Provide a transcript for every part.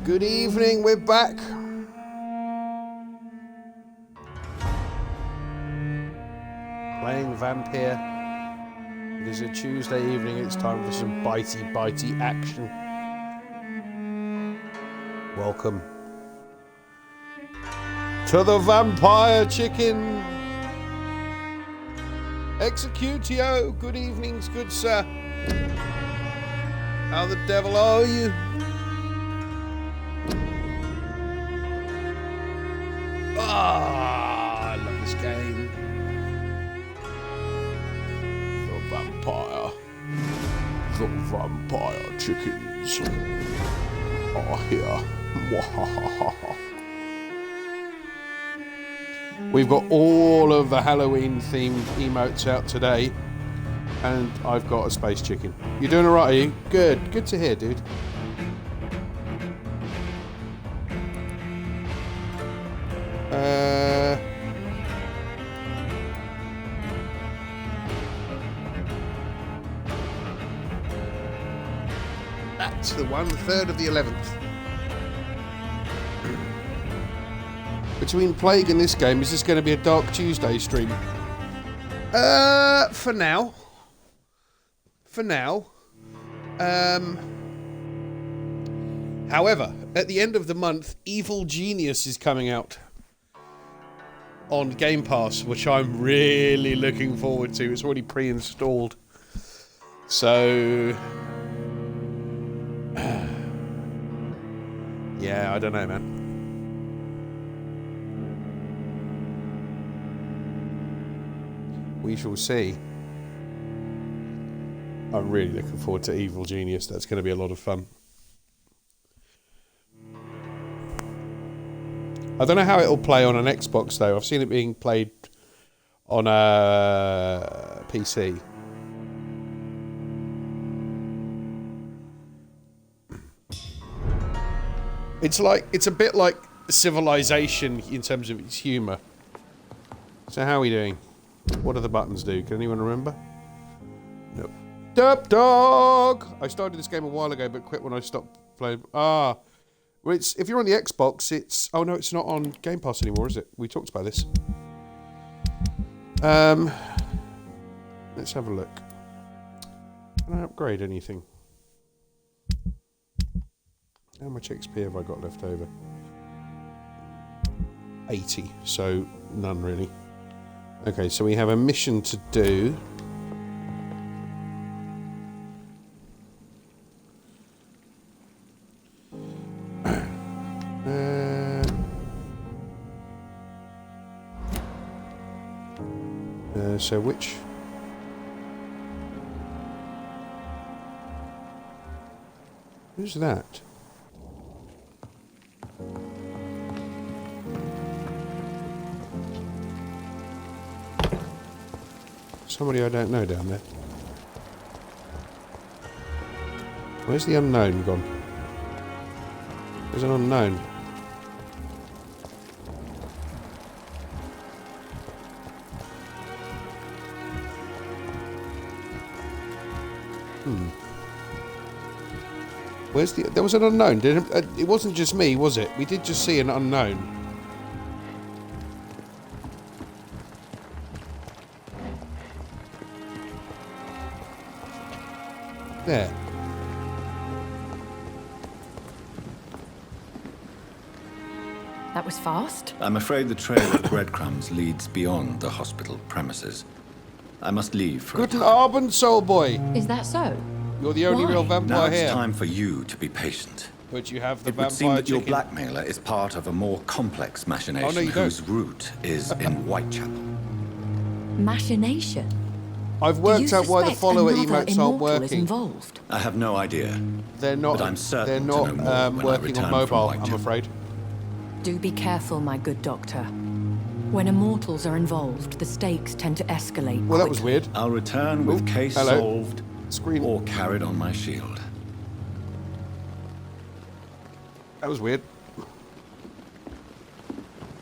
Good evening, we're back. Playing Vampyr. It is a Tuesday evening, it's time for some bitey action. Welcome to the Vampire Chicken. Executio, good evenings, good sir. How the devil are you? Ah, I love this game. The Vampire Chickens are here. We've got all of the Halloween themed emotes out today, and I've got a space chicken. You doing alright, are you? Good. Good to hear, dude. That's the 1/3 of the 11th. Between Plague and this game, is this going to be a Dark Tuesday stream? For now. However, at the end of the month, Evil Genius is coming out on Game Pass, which I'm really looking forward to. It's already pre-installed. So... yeah, I don't know, man. We shall see. I'm really looking forward to Evil Genius. That's going to be a lot of fun. I don't know how it'll play on an Xbox, though. I've seen it being played on a PC. It's a bit like Civilization in terms of its humour. So how are we doing? What do the buttons do? Can anyone remember? Nope. Derp Dog! I started this game a while ago, but quit when I stopped playing. Ah. Well, it's, if you're on the Xbox, it's... oh, no, it's not on Game Pass anymore, is it? We talked about this. Let's have a look. Can I upgrade anything? How much XP have I got left over? 80, so none really. Okay, so we have a mission to do. So which... who's that? Somebody I don't know down there. Where's the unknown gone? There's an unknown. Where's the... there was an unknown. It wasn't just me, was it? We did just see an unknown. There. That was fast. I'm afraid the trail of breadcrumbs leads beyond the hospital premises. I must leave for Guten Abend, soul boy. Is that so? You're the only real now vampire it's here. time for you to be patient. But you have the It would vampire seem that your chicken. blackmailer is part of a more complex machination Oh, no, you whose don't. root is in Whitechapel. Machination. I've Do worked you out why the suspect follower another emotes aren't immortal is working. involved? I have no idea. They're not. But I'm certain they're to know more not when I working return on from mobile. I'm Whitechapel. afraid. Do be careful, my good doctor. When immortals are involved, the stakes tend to escalate. Well, that was quickly. weird. I'll return with Oop, case hello. solved Screen. or carried on my shield. That was weird.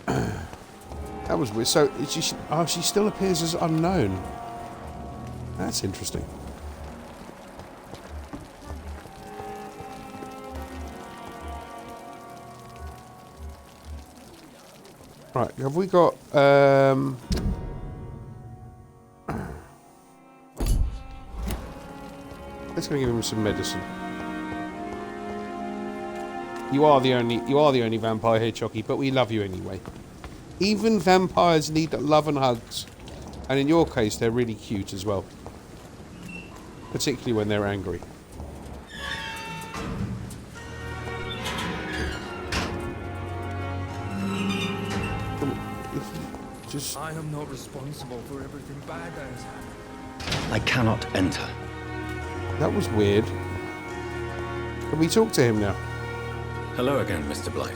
That was weird. So she still appears as unknown. That's interesting. Right, have we got... Let's go give him some medicine. You are the only vampire here, Chucky, but we love you anyway. Even vampires need love and hugs. And in your case, they're really cute as well. Particularly when they're angry. Just... I am not responsible for everything bad that has happened. I cannot enter. That was weird. Can we talk to him now? Hello again, Mr. Blight.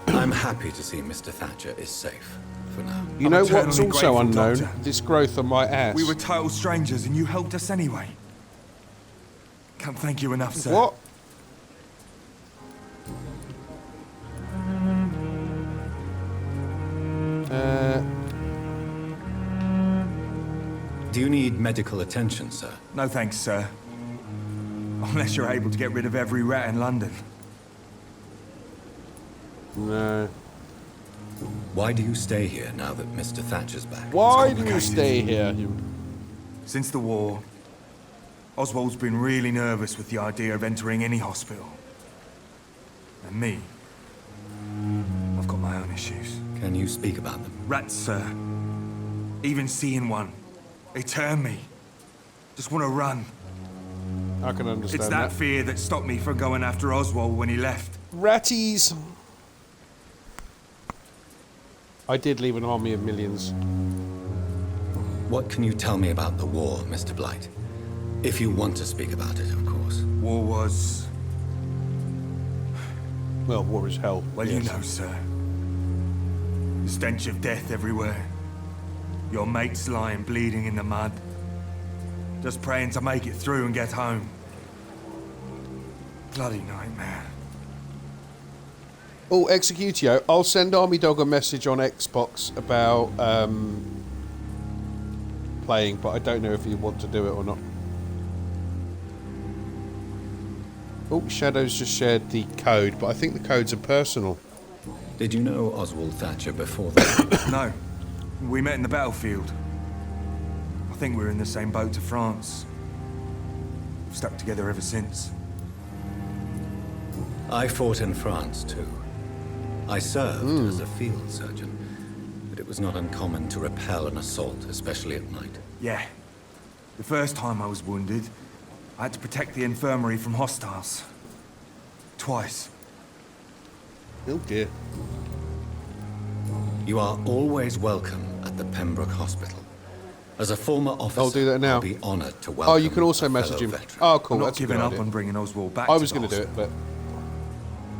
I'm happy to see Mr. Thatcher is safe for now. You know what's eternally also grateful, unknown? Doctor. This growth on my ass. We were total strangers and you helped us anyway. Can't thank you enough, sir. What? Do you need medical attention, sir? No thanks, sir. Unless you're able to get rid of every rat in London. No. Why do you stay here now that Mr. Thatcher's back? Why do you stay here? Since the war, Oswald's been really nervous with the idea of entering any hospital. And me, I've got my own issues. Can you speak about them? Rats, sir. Even seeing one, they turn me. Just want to run. I can understand It's that fear that stopped me from going after Oswald when he left. Ratties. I did leave an army of millions. What can you tell me about the war, Mr. Blight? If you want to speak about it, of course. War was... Well, war is hell. Well, yes. you know, sir. The stench of death everywhere. Your mates lying bleeding in the mud. Just praying to make it through and get home. Bloody nightmare. Oh, Executio, I'll send Army Dog a message on Xbox about playing, but I don't know if you want to do it or not. Oh, Shadow's just shared the code, but I think the codes are personal. Did you know Oswald Thatcher before that? No. We met in the battlefield. I think we were in the same boat to France. We've stuck together ever since. I fought in France, too. I served as a field surgeon, but it was not uncommon to repel an assault, especially at night. Yeah. The first time I was wounded, I had to protect the infirmary from hostiles. Twice. Oh dear. You are always welcome at the Pembroke Hospital. As a former officer, I'll do that now. I'll be honored to welcome Oh, you can also a message fellow him. veteran. Oh, cool. I'm not That's a good giving up idea. on bringing Oswald back I to was the going to do it, hospital.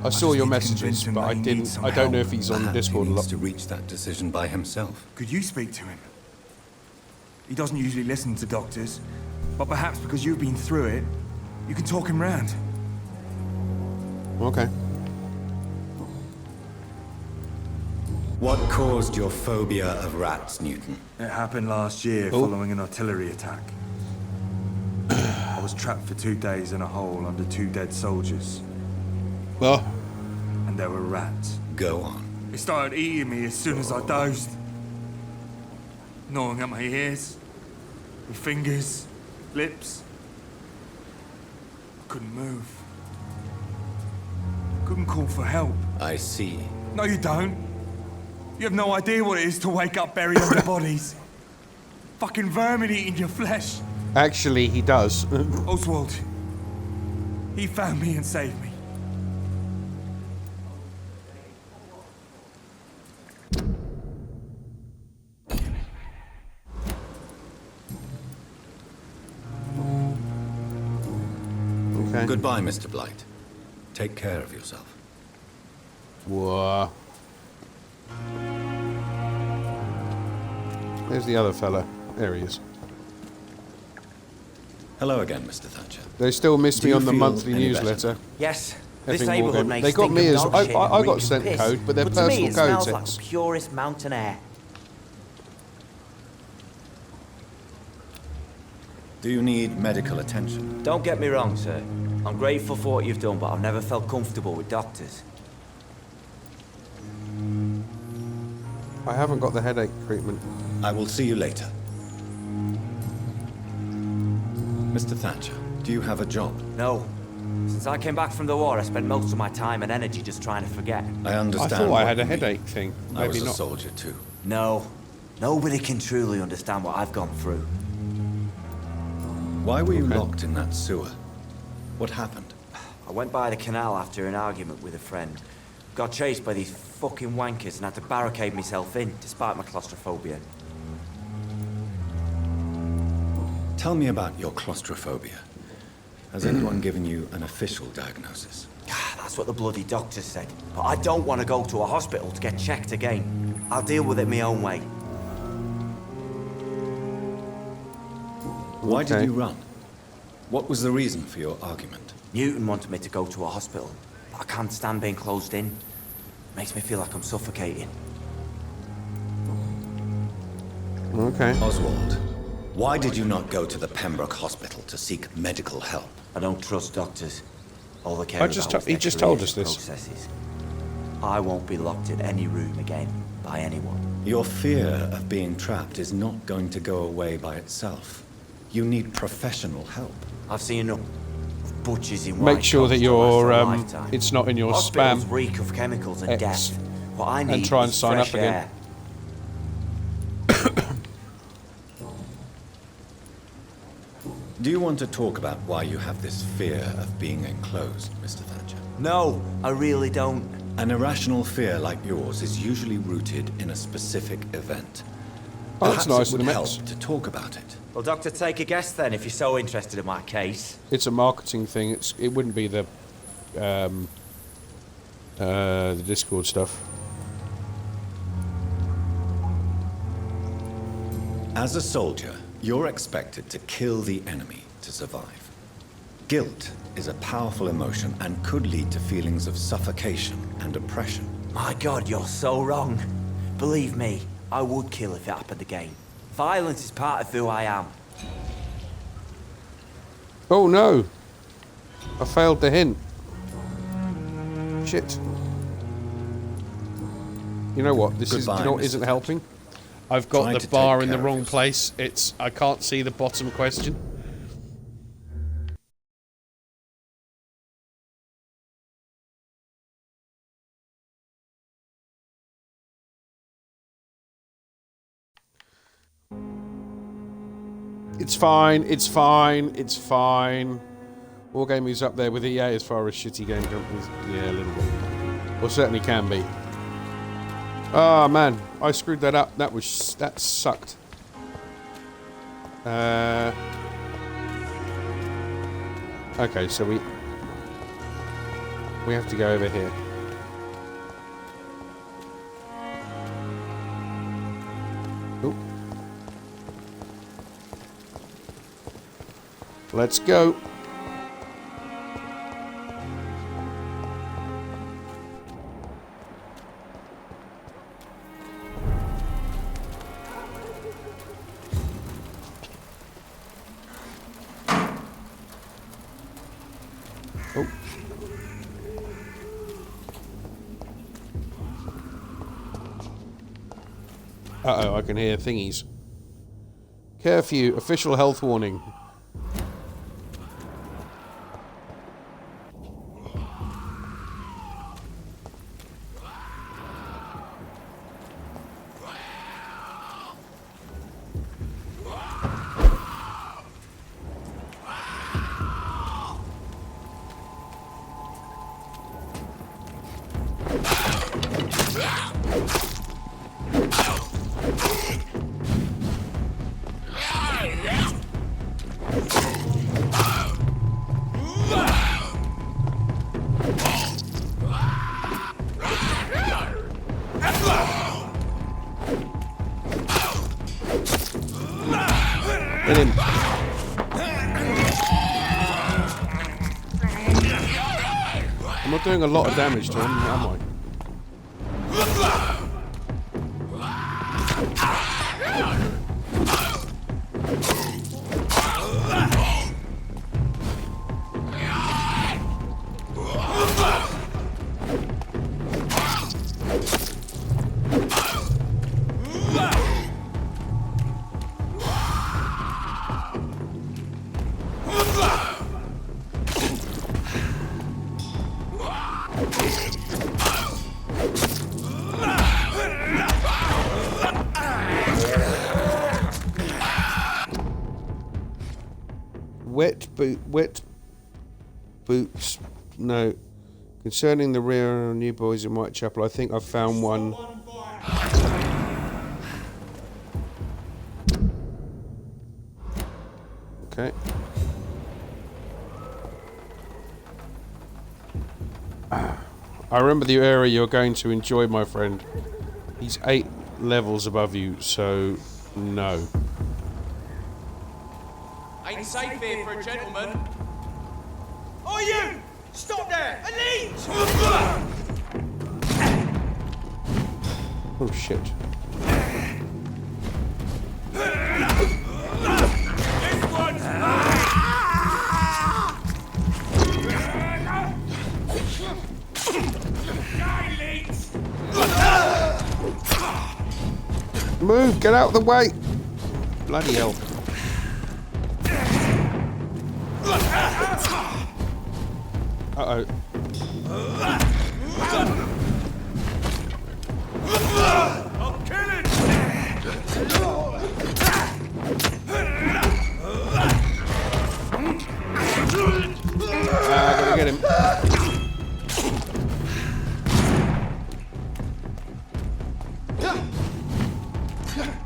but I saw just your need to messages, convince him but that I he didn't. needs some I don't know help. if he's on Perhaps Discord he a needs lot. to reach that decision by himself. Could you speak to him? He doesn't usually listen to doctors, but perhaps because you've been through it, you can talk him round. Okay. What What caused your phobia of rats, Newton? It happened last year following an artillery attack. I was trapped for 2 days in a hole under 2 dead soldiers, Well, and there were rats. Go on. They started eating me as soon as I dozed. Gnawing at my ears, with fingers, lips. I couldn't move. Couldn't call for help. I see. No, you don't. You have no idea what it is to wake up buried under bodies. Fucking vermin eating your flesh. actually, he does. Oswald. He found me and saved me. Okay. Goodbye, Mr. Blight. Take care of yourself. Whoa. There's the other fella. There he is. Hello again, Mr. Thatcher. They still miss Do me you on the feel monthly any newsletter. Yes, this Effing neighbourhood Morgan. makes They got me stinking as dog I shit got and reeks sent piss. code, but they're to me, personal it smells codes. like the purest mountain air. Do you need medical attention? Don't get me wrong, sir. I'm grateful for what you've done, but I've never felt comfortable with doctors. I haven't got the headache treatment. I will see you later. Mr. Thatcher, do you have a job? No. Since I came back from the war, I spent most of my time and energy just trying to forget. I I understand. thought I what had a you mean. headache thing. I was Maybe a not. soldier too. No. Nobody can truly understand what I've gone through. Why were you Okay. locked in that sewer? What happened? I went by the canal after an argument with a friend. Got chased by these fucking wankers and had to barricade myself in, despite my claustrophobia. Tell me about your claustrophobia. Has anyone given you an official diagnosis? That's what the bloody doctor said. But I don't want to go to a hospital to get checked again. I'll deal with it my own way. Why did Okay. you run? What was the reason for your argument? Newton wanted me to go to a hospital, but I can't stand being closed in. Makes me feel like I'm suffocating. Okay. Oswald, why did you not go to the Pembroke Hospital to seek medical help? I don't trust doctors. All they care I just about is he their just told careers us and this. processes. I won't be locked in any room again by anyone. Your fear of being trapped is not going to go away by itself. You need professional help. I've seen enough butchers in white Make sure coats that to last your a lifetime. it's not in your Hospitals spam. reek of chemicals and X. death. What I need And try and is sign up fresh again. air. Do you want to talk about why you have this fear of being enclosed, Mr. Thatcher? No, I really don't. An irrational fear like yours is usually rooted in a specific event. Oh, that's Perhaps nice it of would the help Mets. to talk about it. Well, Doctor, take a guess then, if you're so interested in my case. It's a marketing thing. It wouldn't be the Discord stuff. As a soldier, you're expected to kill the enemy to survive. Guilt is a powerful emotion and could lead to feelings of suffocation and oppression. My God, you're so wrong. Believe me, I would kill if it happened again. Violence is part of who I am. Oh no! I failed the hint. Shit. You know what? This is. Do you Goodbye, know what Mr. isn't helping? I've got Trying the to bar take in the care of wrong yourself. place. It's. I can't see the bottom question. It's fine. It's fine. It's fine. Wargaming's up there with EA as far as shitty game companies. Yeah, a little bit. Or certainly can be. Oh man, I screwed that up. That sucked. Okay, so we have to go over here. Oop. Let's go. Oh. Uh-oh, I can hear thingies. Curfew, official health warning. Hit him. I'm not doing a lot of damage to him, am I? Wet boots. No. Concerning the rear new boys in Whitechapel, I think I've found one. Okay. I remember the area you're going to enjoy, my friend. He's 8 levels above you, so no. Ain't safe here for a gentleman. Oh, you! Stop there! Elite! Oh shit. This one's Move! Get out of the way! Bloody hell. Uh-oh. I'm killing! I gotta get him.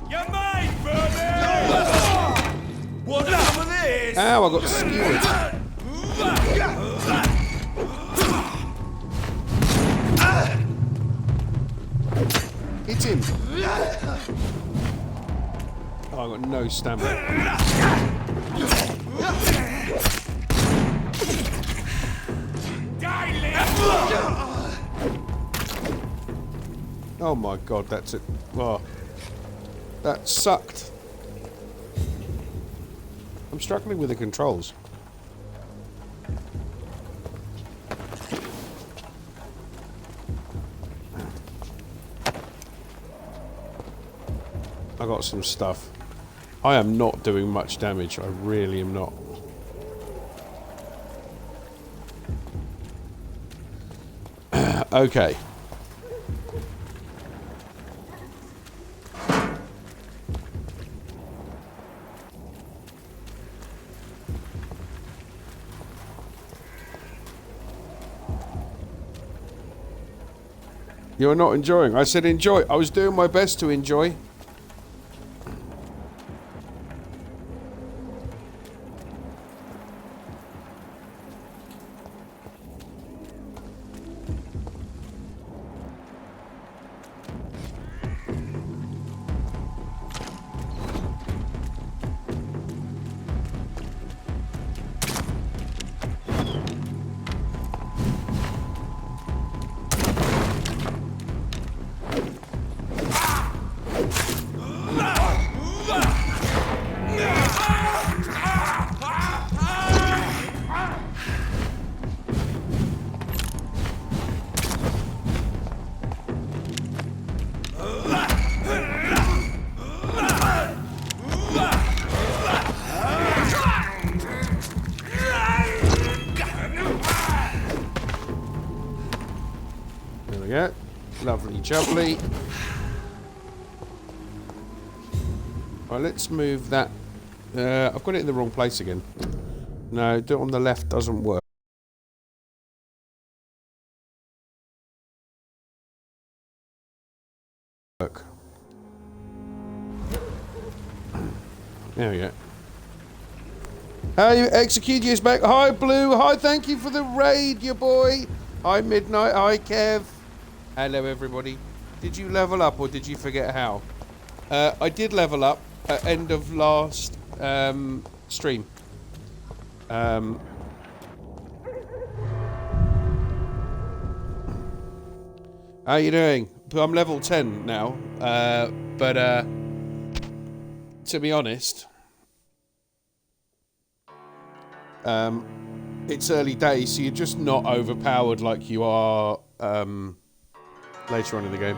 You're mine, Phobia! What's some of this? Ow, I got skewered. Hit him. Oh, I got no stamina. Oh my god, that's it. Oh, that sucked. I'm struggling with the controls. I got some stuff. I am not doing much damage. I really am not. Okay. You're not enjoying. I said enjoy. I was doing my best to enjoy. Lovely jubbly. Right, let's move that. I've got it in the wrong place again. No, do it on the left doesn't work. There we go. Hey, Execudius back. Hi, Blue. Hi, thank you for the raid, your boy. Hi, Midnight. Hi, Kev. Hello, everybody. Did you level up or did you forget how? I did level up at end of last stream. How you doing? I'm level 10 now, but to be honest, it's early days, so you're just not overpowered like you are later on in the game.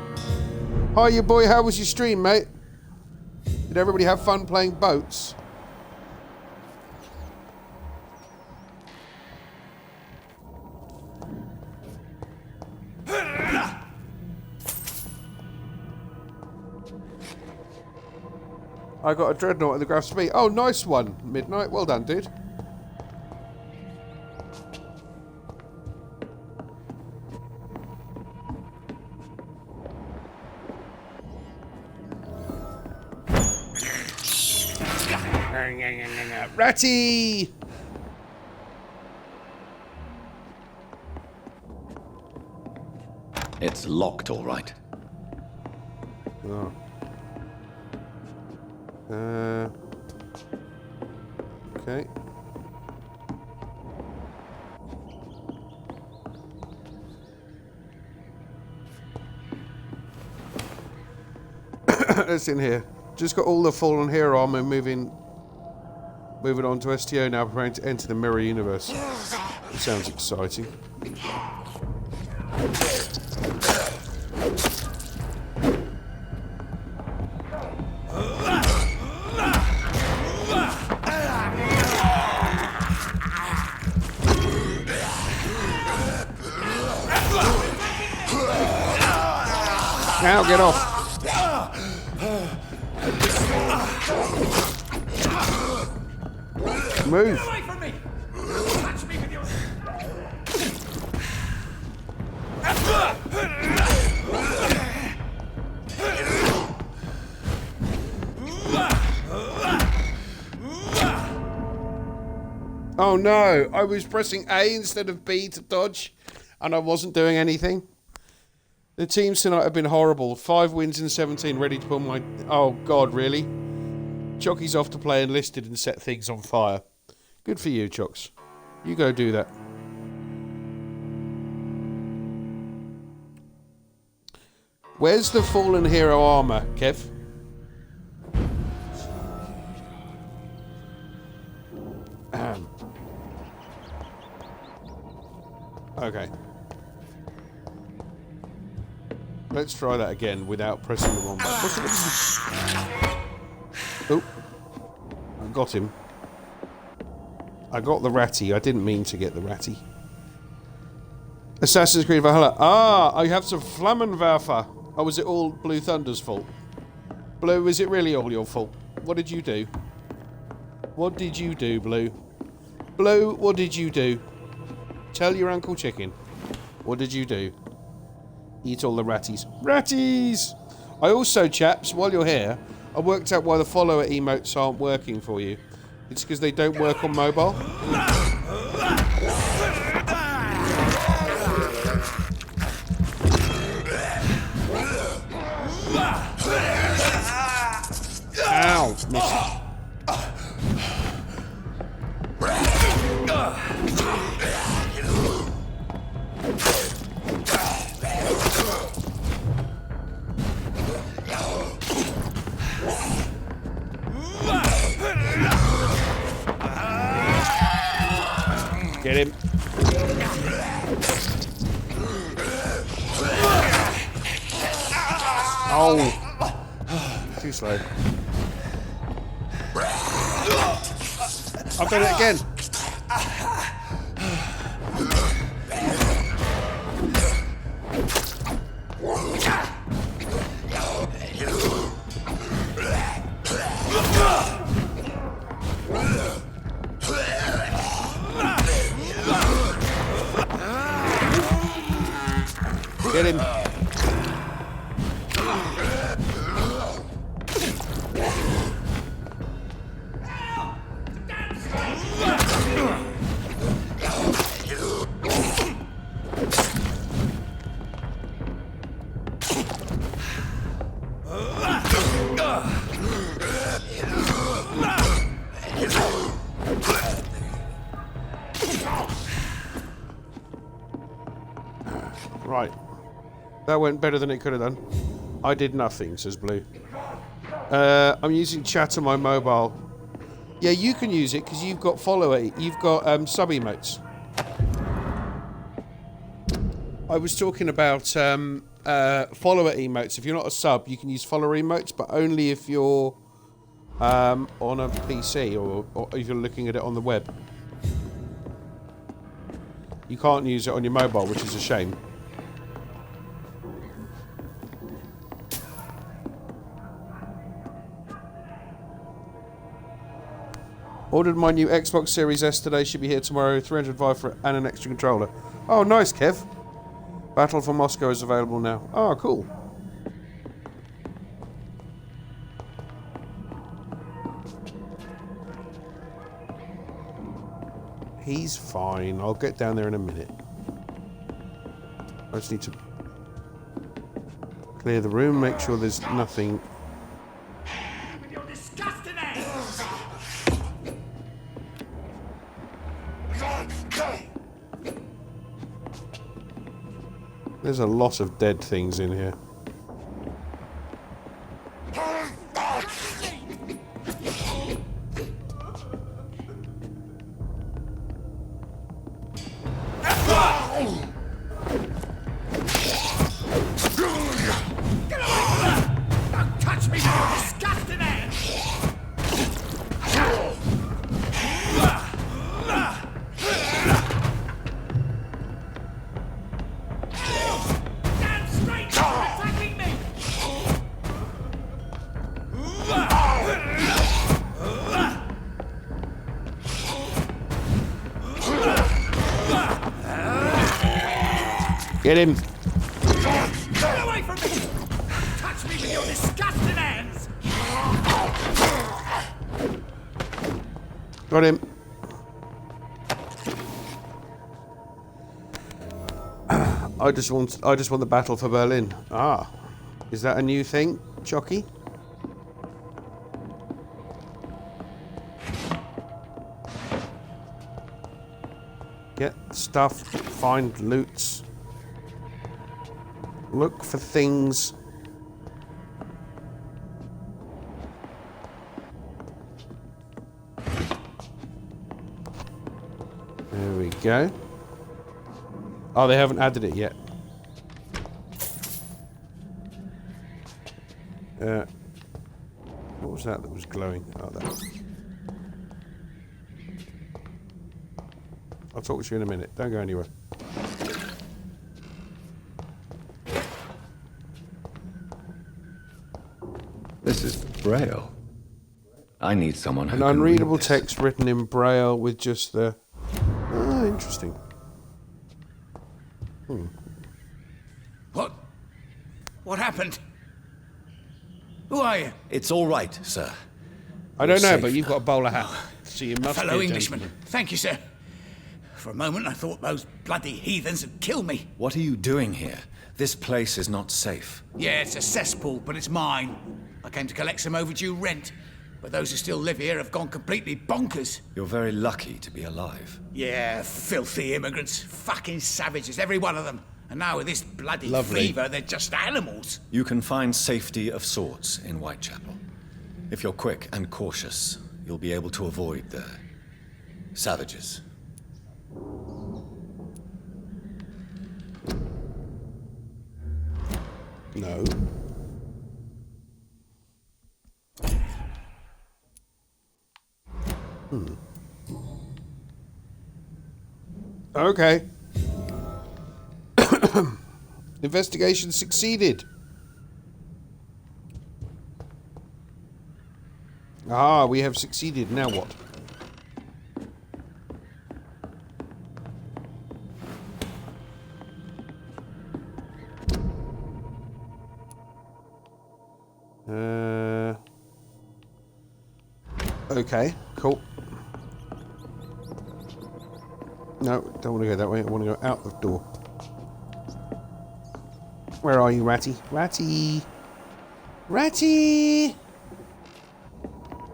Hi, your boy. How was your stream, mate? Did everybody have fun playing boats? I got a dreadnought in the Graf Spee. Oh, nice one, Midnight. Well done, dude. Ratty! It's locked, all right. Oh. Okay. It's in here. Just got all the fallen hero armor moving on to STO now, preparing to enter the mirror universe. It sounds exciting. Now get off. Move. Away from me! Catch me with your... Oh no, I was pressing A instead of B to dodge, and I wasn't doing anything. The teams tonight have been horrible. 5 wins in 17, ready to pull my... Oh God, really? Chocky's off to play enlisted and set things on fire. Good for you, Chocks. You go do that. Where's the fallen hero armor, Kev? Okay. Let's try that again without pressing the wrong button. Oh. I got him. I got the ratty. I didn't mean to get the ratty. Assassin's Creed Valhalla. Ah, I have some Flammenwerfer. Oh, was it all Blue Thunder's fault? Blue, is it really all your fault? What did you do? What did you do, Blue? Blue, what did you do? Tell your Uncle Chicken. What did you do? Eat all the ratties. Ratties! I also, chaps, while you're here, I worked out why the follower emotes aren't working for you. It's because they don't work on mobile. Ow! Missed. Get him. Oh. Too slow. I've done it again. Get him. Right. That went better than it could have done. I did nothing, says Blue. I'm using chat on my mobile. Yeah, you can use it because you've got follower. You've got sub emotes. I was talking about follower emotes. If you're not a sub, you can use follower emotes, but only if you're on a PC or if you're looking at it on the web. You can't use it on your mobile, which is a shame. Ordered my new Xbox Series S today. Should be here tomorrow. 305 for and an extra controller. Oh, nice, Kev. Battle for Moscow is available now. Oh, cool. He's fine. I'll get down there in a minute. I just need to clear the room, make sure there's nothing. With your disgusting hands! There's a lot of dead things in here. Don't touch me with your disgusting hands! Stand straight! You're attacking me! Get him! Get away from me! Touch me with your disgusting hands! Got him. I just want the battle for Berlin. Ah, is that a new thing, Chucky? Get stuff, find loots, look for things. There we go. Oh, they haven't added it yet. What was that was glowing? Oh, that. I'll talk to you in a minute. Don't go anywhere. This is Braille. I need someone who An can unreadable read this. text written in Braille with just the... Oh, interesting. What happened? Who are you? It's all right, sir. I don't know, safe but you've got a bowler hat. So you must Fellow be a Englishman. gentleman. Thank you, sir. For a moment, I thought those bloody heathens had killed me. What are you doing here? This place is not safe. Yeah, it's a cesspool, but it's mine. I came to collect some overdue rent, but those who still live here have gone completely bonkers. You're very lucky to be alive. Yeah, filthy immigrants. Fucking savages, every one of them. And now with this bloody Lovely. fever, they're just animals. You can find safety of sorts in Whitechapel. If you're quick and cautious, you'll be able to avoid the savages. No. Okay. Investigation succeeded. Ah, we have succeeded. Now what? Okay, cool. No, don't want to go that way. I want to go out the door. Where are you, Ratty? Ratty! Ratty!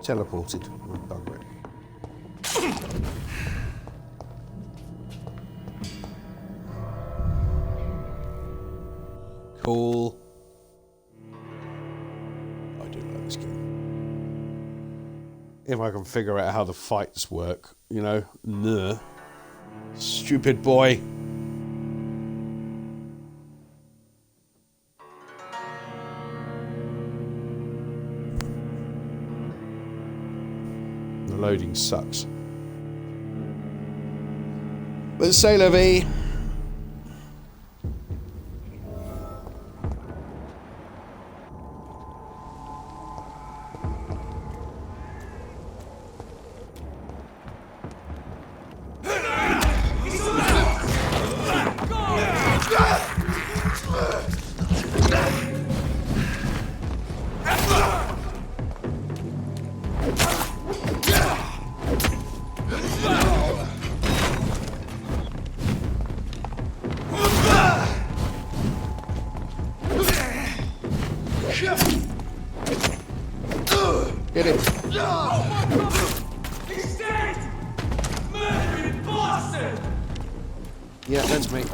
Teleported. Oh, bugger it. Cool. I do like this game. If I can figure out how the fights work, you know. Nah. Stupid boy. The loading sucks. But c'est la vie. Yeah, that's me.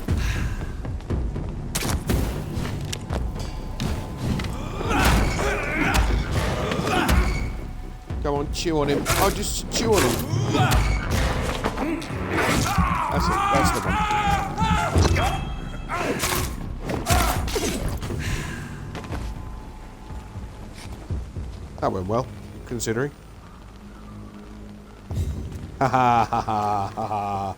Go on, chew on him. Oh, just chew on him. That's it. That's the one. That went well, considering. Ha ha ha ha ha ha.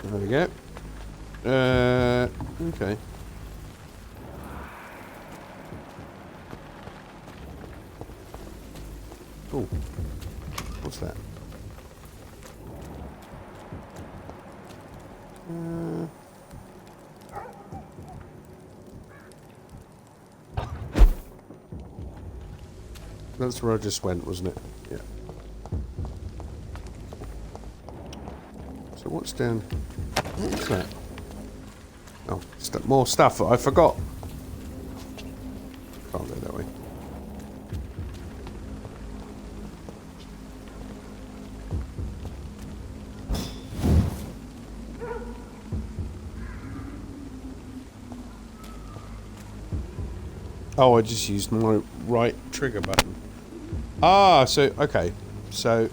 There we go. Okay. Oh, what's that? That's where I just went, wasn't it? Yeah. So what's down? What's that? Oh, more stuff that I forgot. Can't go that way. Oh, I just used my right trigger button. Ah, so, okay. So...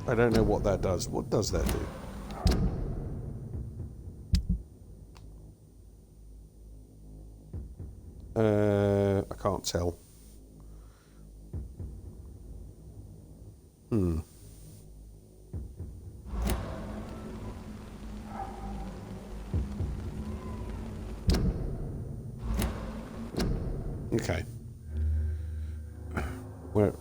I don't know what that does. What does that do? I can't tell. Okay. Where?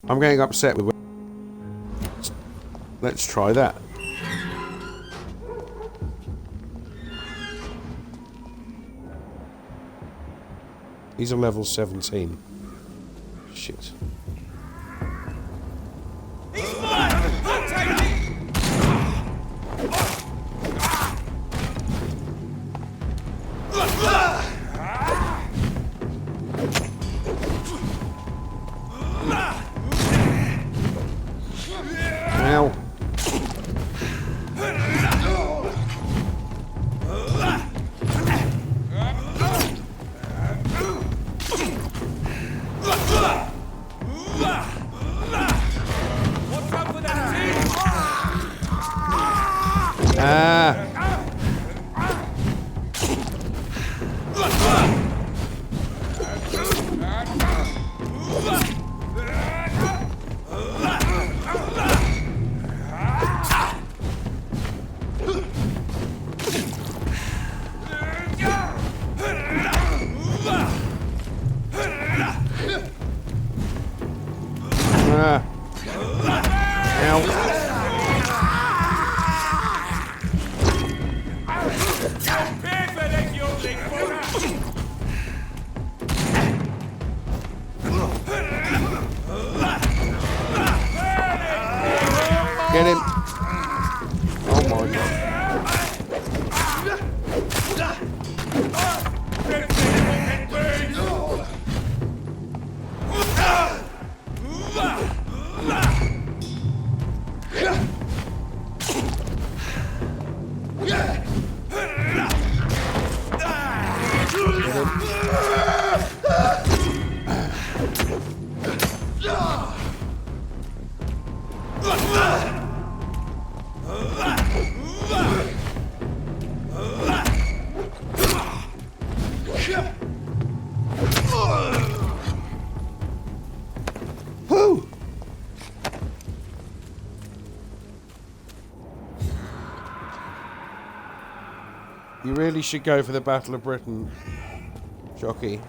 I'm getting upset with... Let's try that. He's a level 17. Shit. He's mine! I'll take it! Ow. What's up with that team? Ah. Get him. Oh my god. Woo! You really should go for the Battle of Britain, Jockey.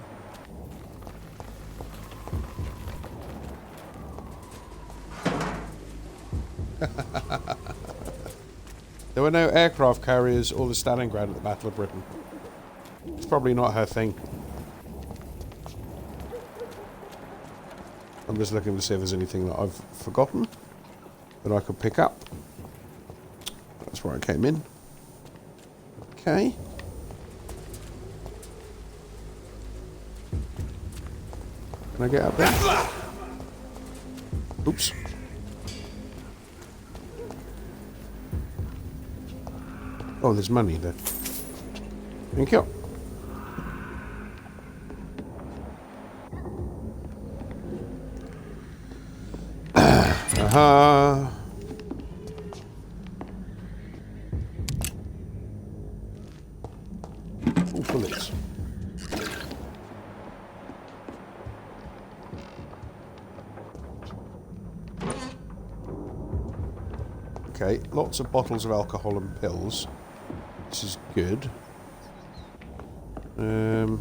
There were no aircraft carriers or the Stalingrad at the Battle of Britain. It's probably not her thing. I'm just looking to see if there's anything that I've forgotten that I could pick up. That's where I came in. Okay. Can I get up there? Oops. Oh, there's money there. Thank you. Aha. Oh, bullets. Okay, lots of bottles of alcohol and pills. This is good. Oh,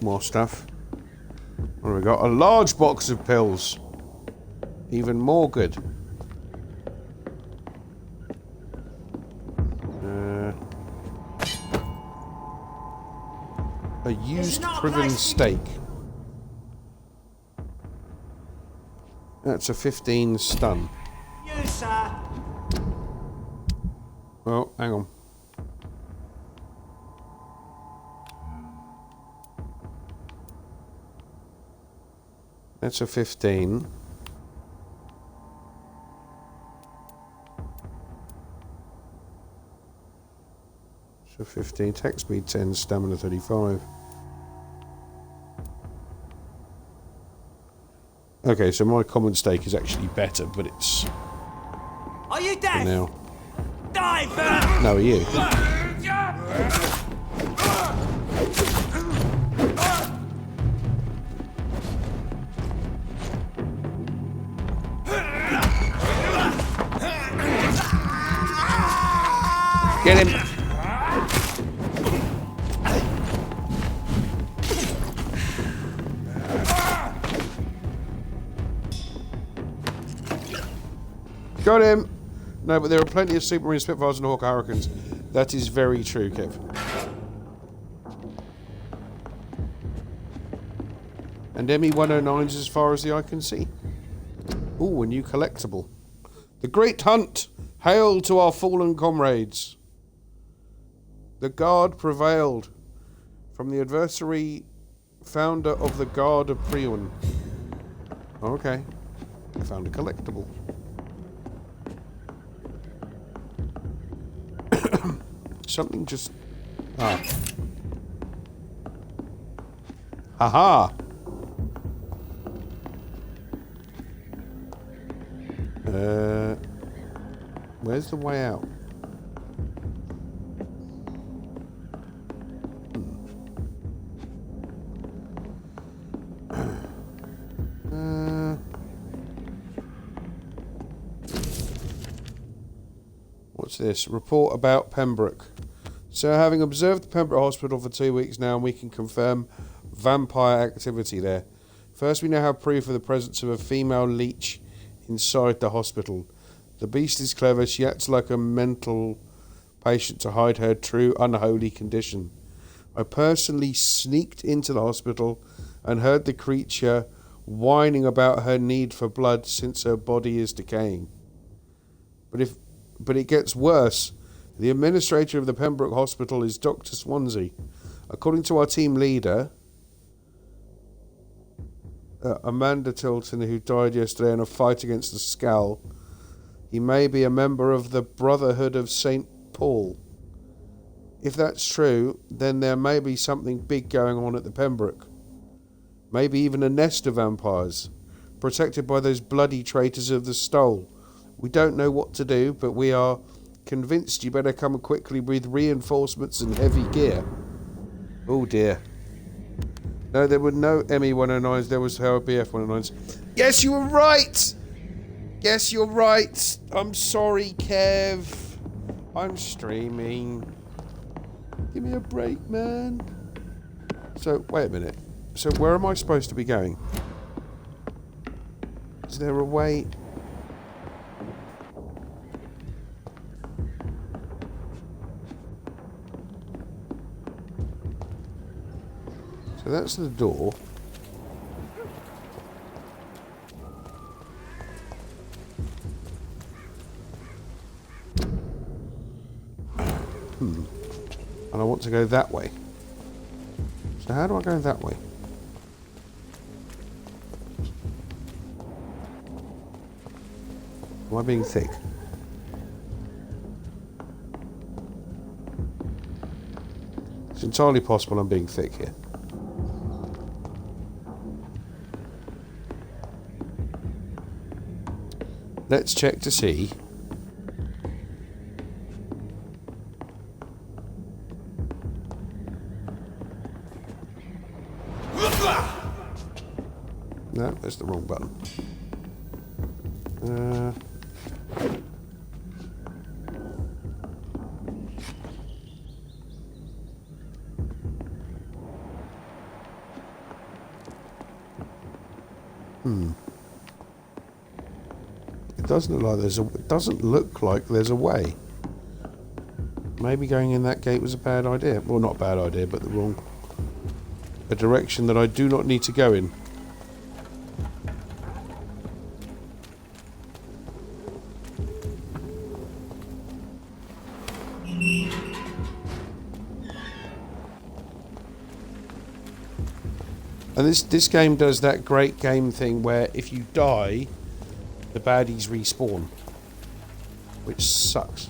more stuff. What have we got? A large box of pills. Even more good. A used priven steak. That's a 15 stun. You, sir. Well, hang on. That's a 15. So 15, attack speed 10, stamina 35. Okay, so my common steak is actually better, but it's... Are you for dead? now. Die first! No, are you? Get him! Got him! No, but there are plenty of Supermarine Spitfires and Hawk Hurricanes. That is very true, Kev. And ME-109s as far as the eye can see. Ooh, a new collectible. The Great Hunt! Hail to our fallen comrades! The Guard prevailed. From the adversary, founder of the Guard of Prion. Okay. I found a collectible. Something just... Ah. Haha! Where's the way out? What's this? Report about Pembroke. So, having observed the Pembroke Hospital for 2 weeks now, we can confirm vampire activity there. First, we now have proof of the presence of a female leech inside the hospital. The beast is clever. She acts like a mental patient to hide her true unholy condition. I personally sneaked into the hospital and heard the creature whining about her need for blood since her body is decaying. But it gets worse. The administrator of the Pembroke Hospital is Dr. Swansea. According to our team leader, Amanda Tilton, who died yesterday in a fight against the Skull, he may be a member of the Brotherhood of St. Paul. If that's true, then there may be something big going on at the Pembroke. Maybe even a nest of vampires, protected by those bloody traitors of the Stole. We don't know what to do, but we are convinced you better come quickly with reinforcements and heavy gear. Oh dear. No, there were no ME-109s, there was BF-109s. Yes, you were right! Yes, you're right. I'm sorry, Kev. I'm streaming. Give me a break, man. So, wait a minute. So, where am I supposed to be going? Is there a way... So that's the door. want to go that way. So how do I go that way? Am I being thick? It's entirely possible I'm being thick here. Let's check to see. No, that's the wrong button. It doesn't look like there's a way. Maybe going in that gate was a bad idea. Well, not a bad idea, but a direction that I do not need to go in. And this game does that great game thing where if you die, the baddies respawn, which sucks.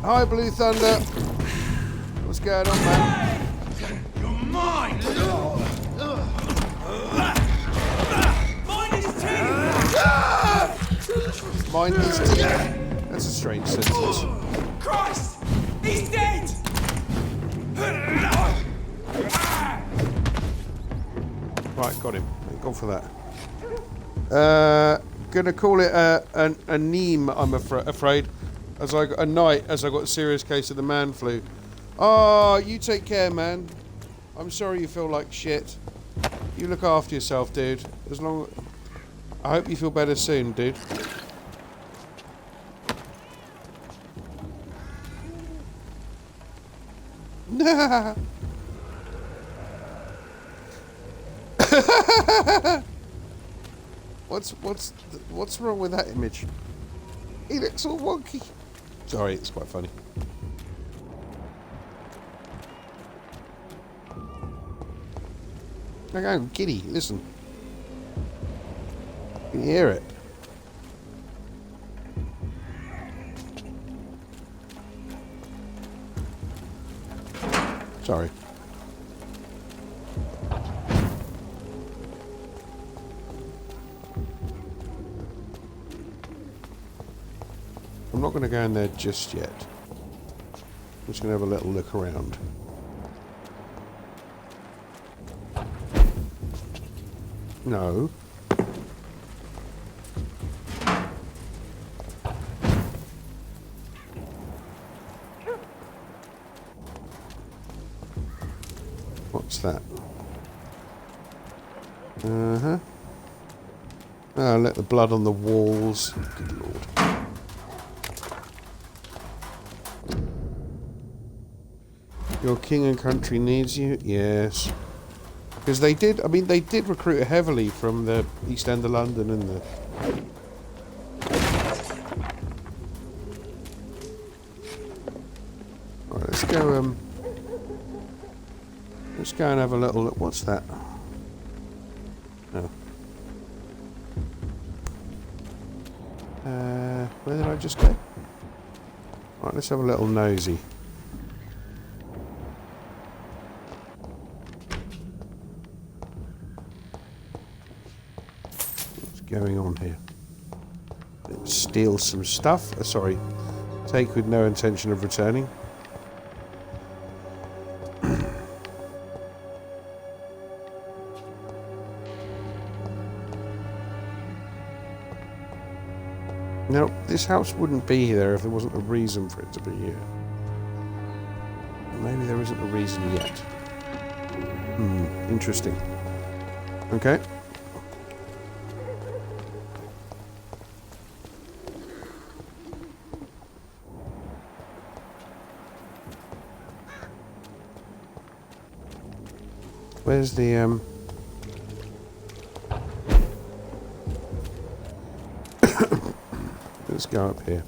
Hi, Blue Thunder. What's going on, man? You're mine! Mine is teeth. That's a strange sentence. Christ! He's dead! Right, got him. Thank God for that. Gonna call it a neem, I'm afraid. As I got a night, as I got a serious case of the man flu. Oh, you take care, man. I'm sorry you feel like shit. You look after yourself, dude. I hope you feel better soon, dude. Nah. What's wrong with that image? He looks all wonky. Sorry, it's quite funny. Hang on, Giddy, listen. You can hear it. Sorry. I'm not going to go in there just yet. I'm just going to have a little look around. No. What's that? Uh-huh. Oh, let the blood on the walls. Good lord. Your king and country needs you? Yes. Because they did, I mean, they did recruit heavily from the East End of London and the... Alright, let's go, let's go and have a little look. What's that? Oh. Where did I just go? Alright, let's have a little nosy. What's going on here? Steal some stuff. Sorry. Take with no intention of returning. Now, this house wouldn't be there if there wasn't a reason for it to be here. Maybe there isn't a reason yet. Interesting. Okay. Where's the, Let's go up here.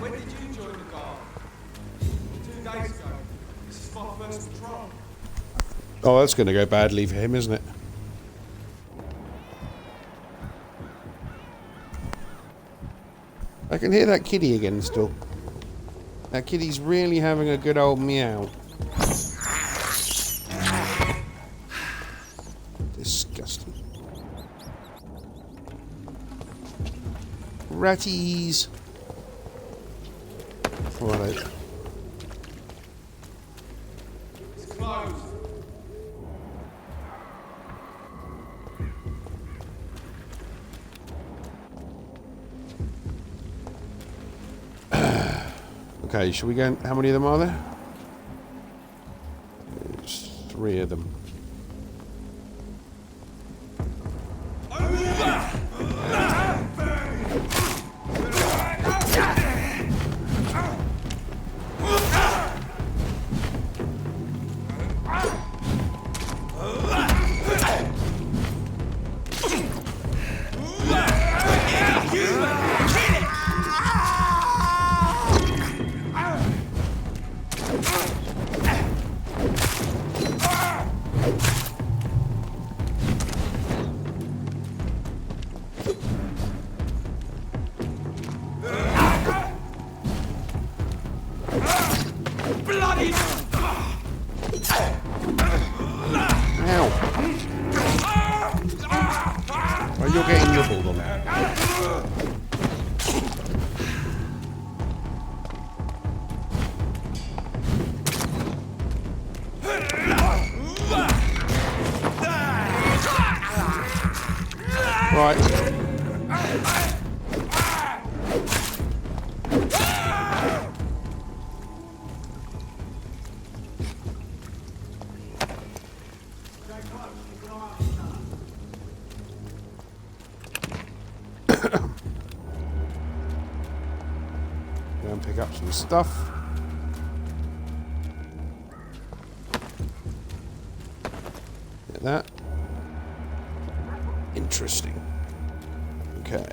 When did you join the guard? 2 days ago. This is my first patrol. Oh, that's going to go badly for him, isn't it? I can hear that kitty again still. That kitty's really having a good old meow. Disgusting. Ratties. Right. It's closed. Okay, shall we go? How many of them are there? There's 3 of them. You're getting nibbled on that. Right. Go and pick up some stuff. Get that. Interesting. Okay.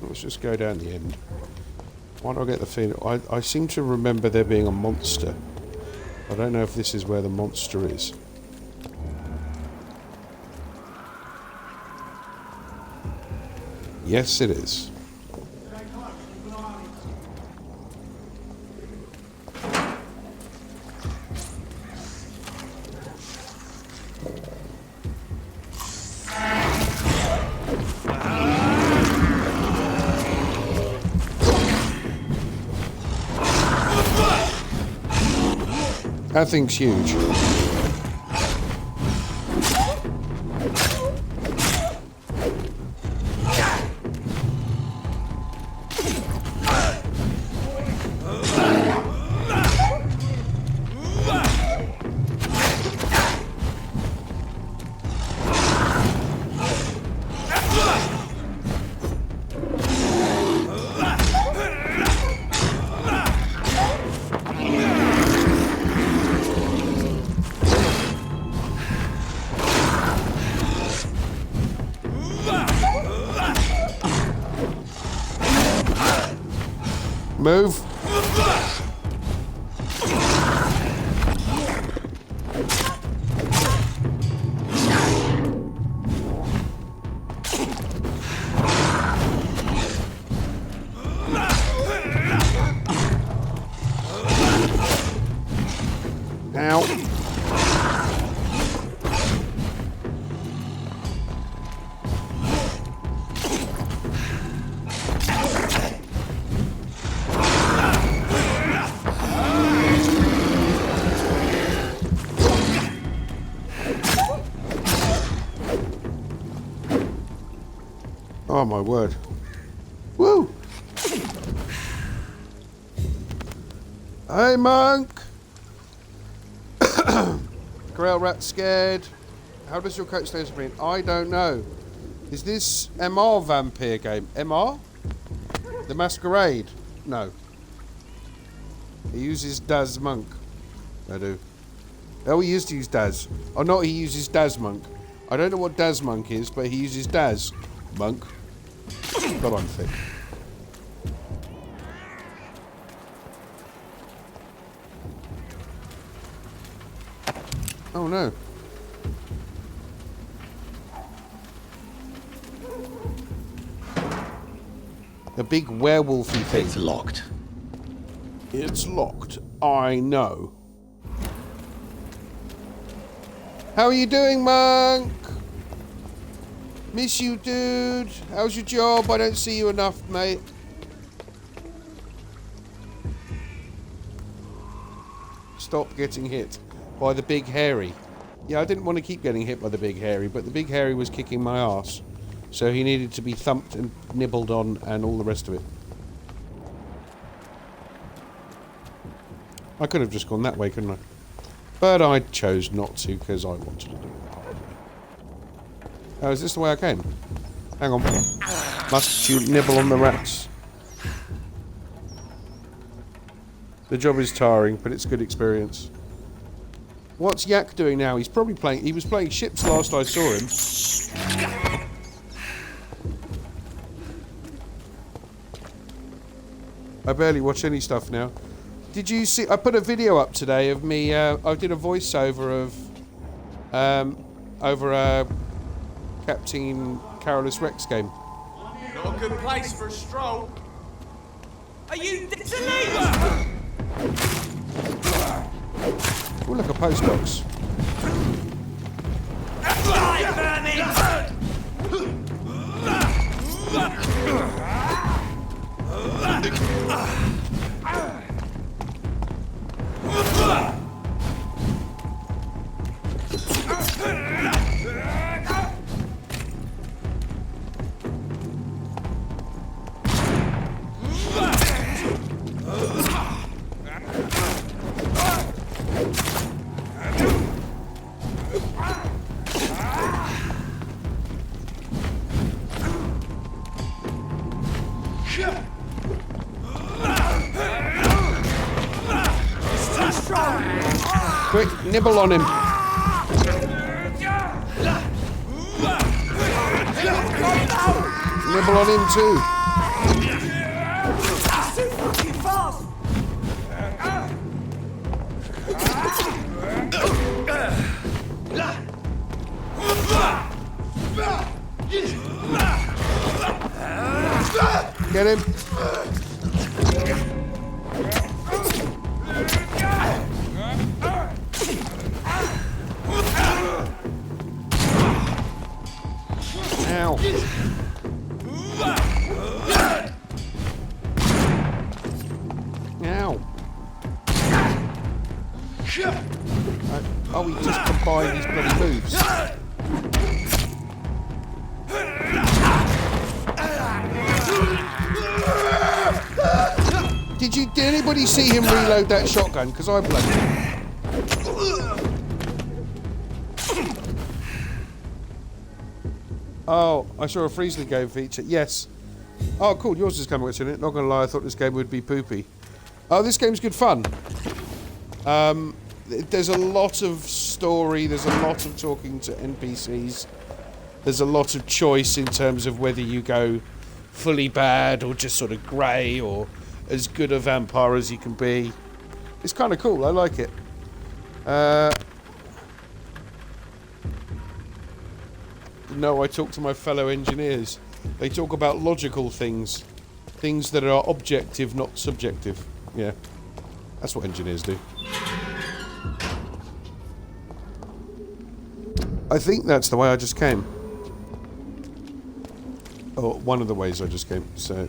Let's just go down the end. Why do I get the feeling? I seem to remember there being a monster. I don't know if this is where the monster is. Yes, it is. That thing's huge. Move. Ow. Oh my word. Woo! Hey monk! Grail rat scared. How does your coat stay as green? I don't know. Is this MR Vampyr game? MR? The Masquerade? No. He uses Daz Monk. I do. Oh, he used to use Daz. Oh, no, he uses Daz Monk. I don't know what Daz Monk is, but he uses Daz Monk. God, I'm thick. Oh no. The big werewolfy thing. It's locked. It's locked. I know. How are you doing, monk? Miss you, dude. How's your job? I don't see you enough, mate. Stop getting hit by the big hairy. Yeah, I didn't want to keep getting hit by the big hairy, but the big hairy was kicking my ass. So he needed to be thumped and nibbled on and all the rest of it. I could have just gone that way, couldn't I? But I chose not to because I wanted to do it. Oh, is this the way I came? Hang on. Must you nibble on the rats? The job is tiring, but it's good experience. What's Yak doing now? He's probably playing... He was playing ships last I saw him. I barely watch any stuff now. Did you see... I put a video up today of me... I did a voiceover of... over a Captain Carolus Rex game. Not a good place for a stroll. Are you Italy? Oh, look, a postbox. Quick, nibble on him. Nibble on him too. Get him. Ow. Ow. Oh, he just combined his bloody moves. Did anybody see him reload that shotgun? Because I bloody did. Oh, I saw a Freesley game feature. Yes. Oh, cool. Yours is coming, isn't it? Not gonna lie, I thought this game would be poopy. Oh, this game's good fun. There's a lot of story. There's a lot of talking to NPCs. There's a lot of choice in terms of whether you go fully bad or just sort of grey or as good a vampire as you can be. It's kind of cool. I like it. No, I talk to my fellow engineers. They talk about logical things. Things that are objective, not subjective. Yeah. That's what engineers do. I think that's the way I just came. Or one of the ways I just came, so...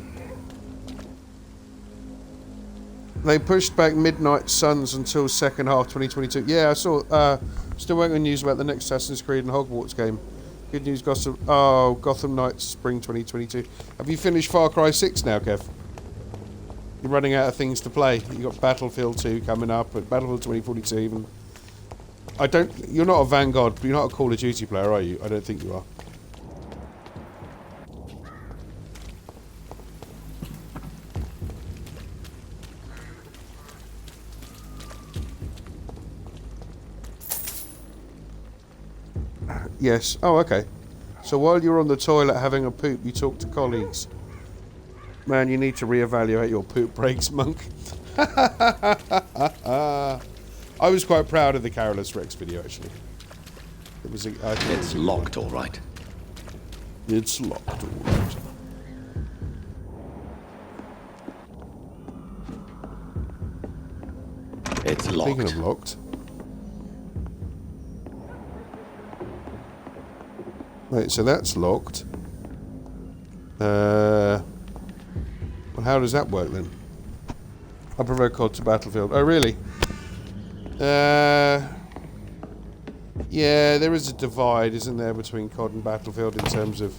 They pushed back Midnight Suns until second half 2022. Yeah, I saw... still waiting on news about the next Assassin's Creed and Hogwarts game. Good news, Gotham... Oh, Gotham Knights Spring 2022. Have you finished Far Cry 6 now, Kev? You're running out of things to play. You got Battlefield 2 coming up, but Battlefield 2042 even... I don't... You're not a Vanguard, you're not a Call of Duty player, are you? I don't think you are. Yes. Oh, okay. So while you're on the toilet having a poop, you talk to colleagues. Man, you need to reevaluate your poop breaks, Monk. I was quite proud of the Carolus Rex video, actually. It was. It's locked, all right. It's locked, all right. It's locked. Speaking of locked. Right, so that's locked. Well, how does that work then? I prefer COD to Battlefield. Oh, really? Yeah, there is a divide, isn't there, between COD and Battlefield in terms of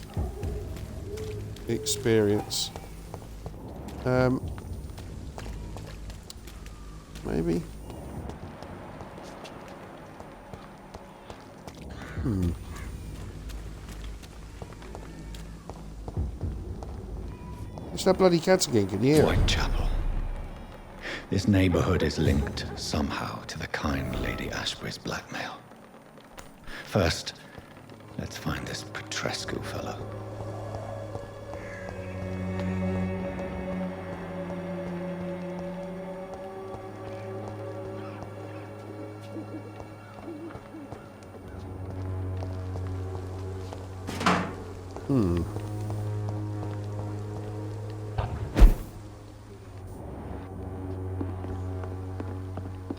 experience. Maybe? It's that bloody cats again, can you hear it? Whitechapel. This neighborhood is linked somehow to the kind Lady Ashbury's blackmail. First, let's find this Petrescu fellow.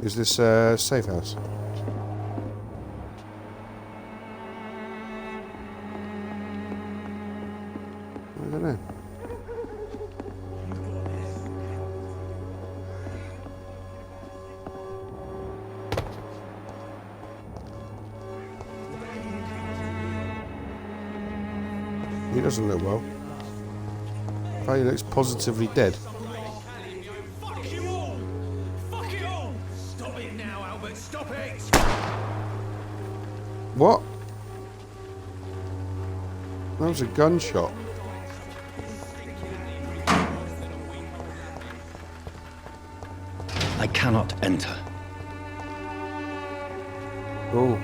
Is this a safe house? I don't know. He doesn't look well. He looks positively dead. Fuck you all! Fuck it all! Stop it now, Albert! Stop it! What? That was a gunshot. I cannot enter. Oh.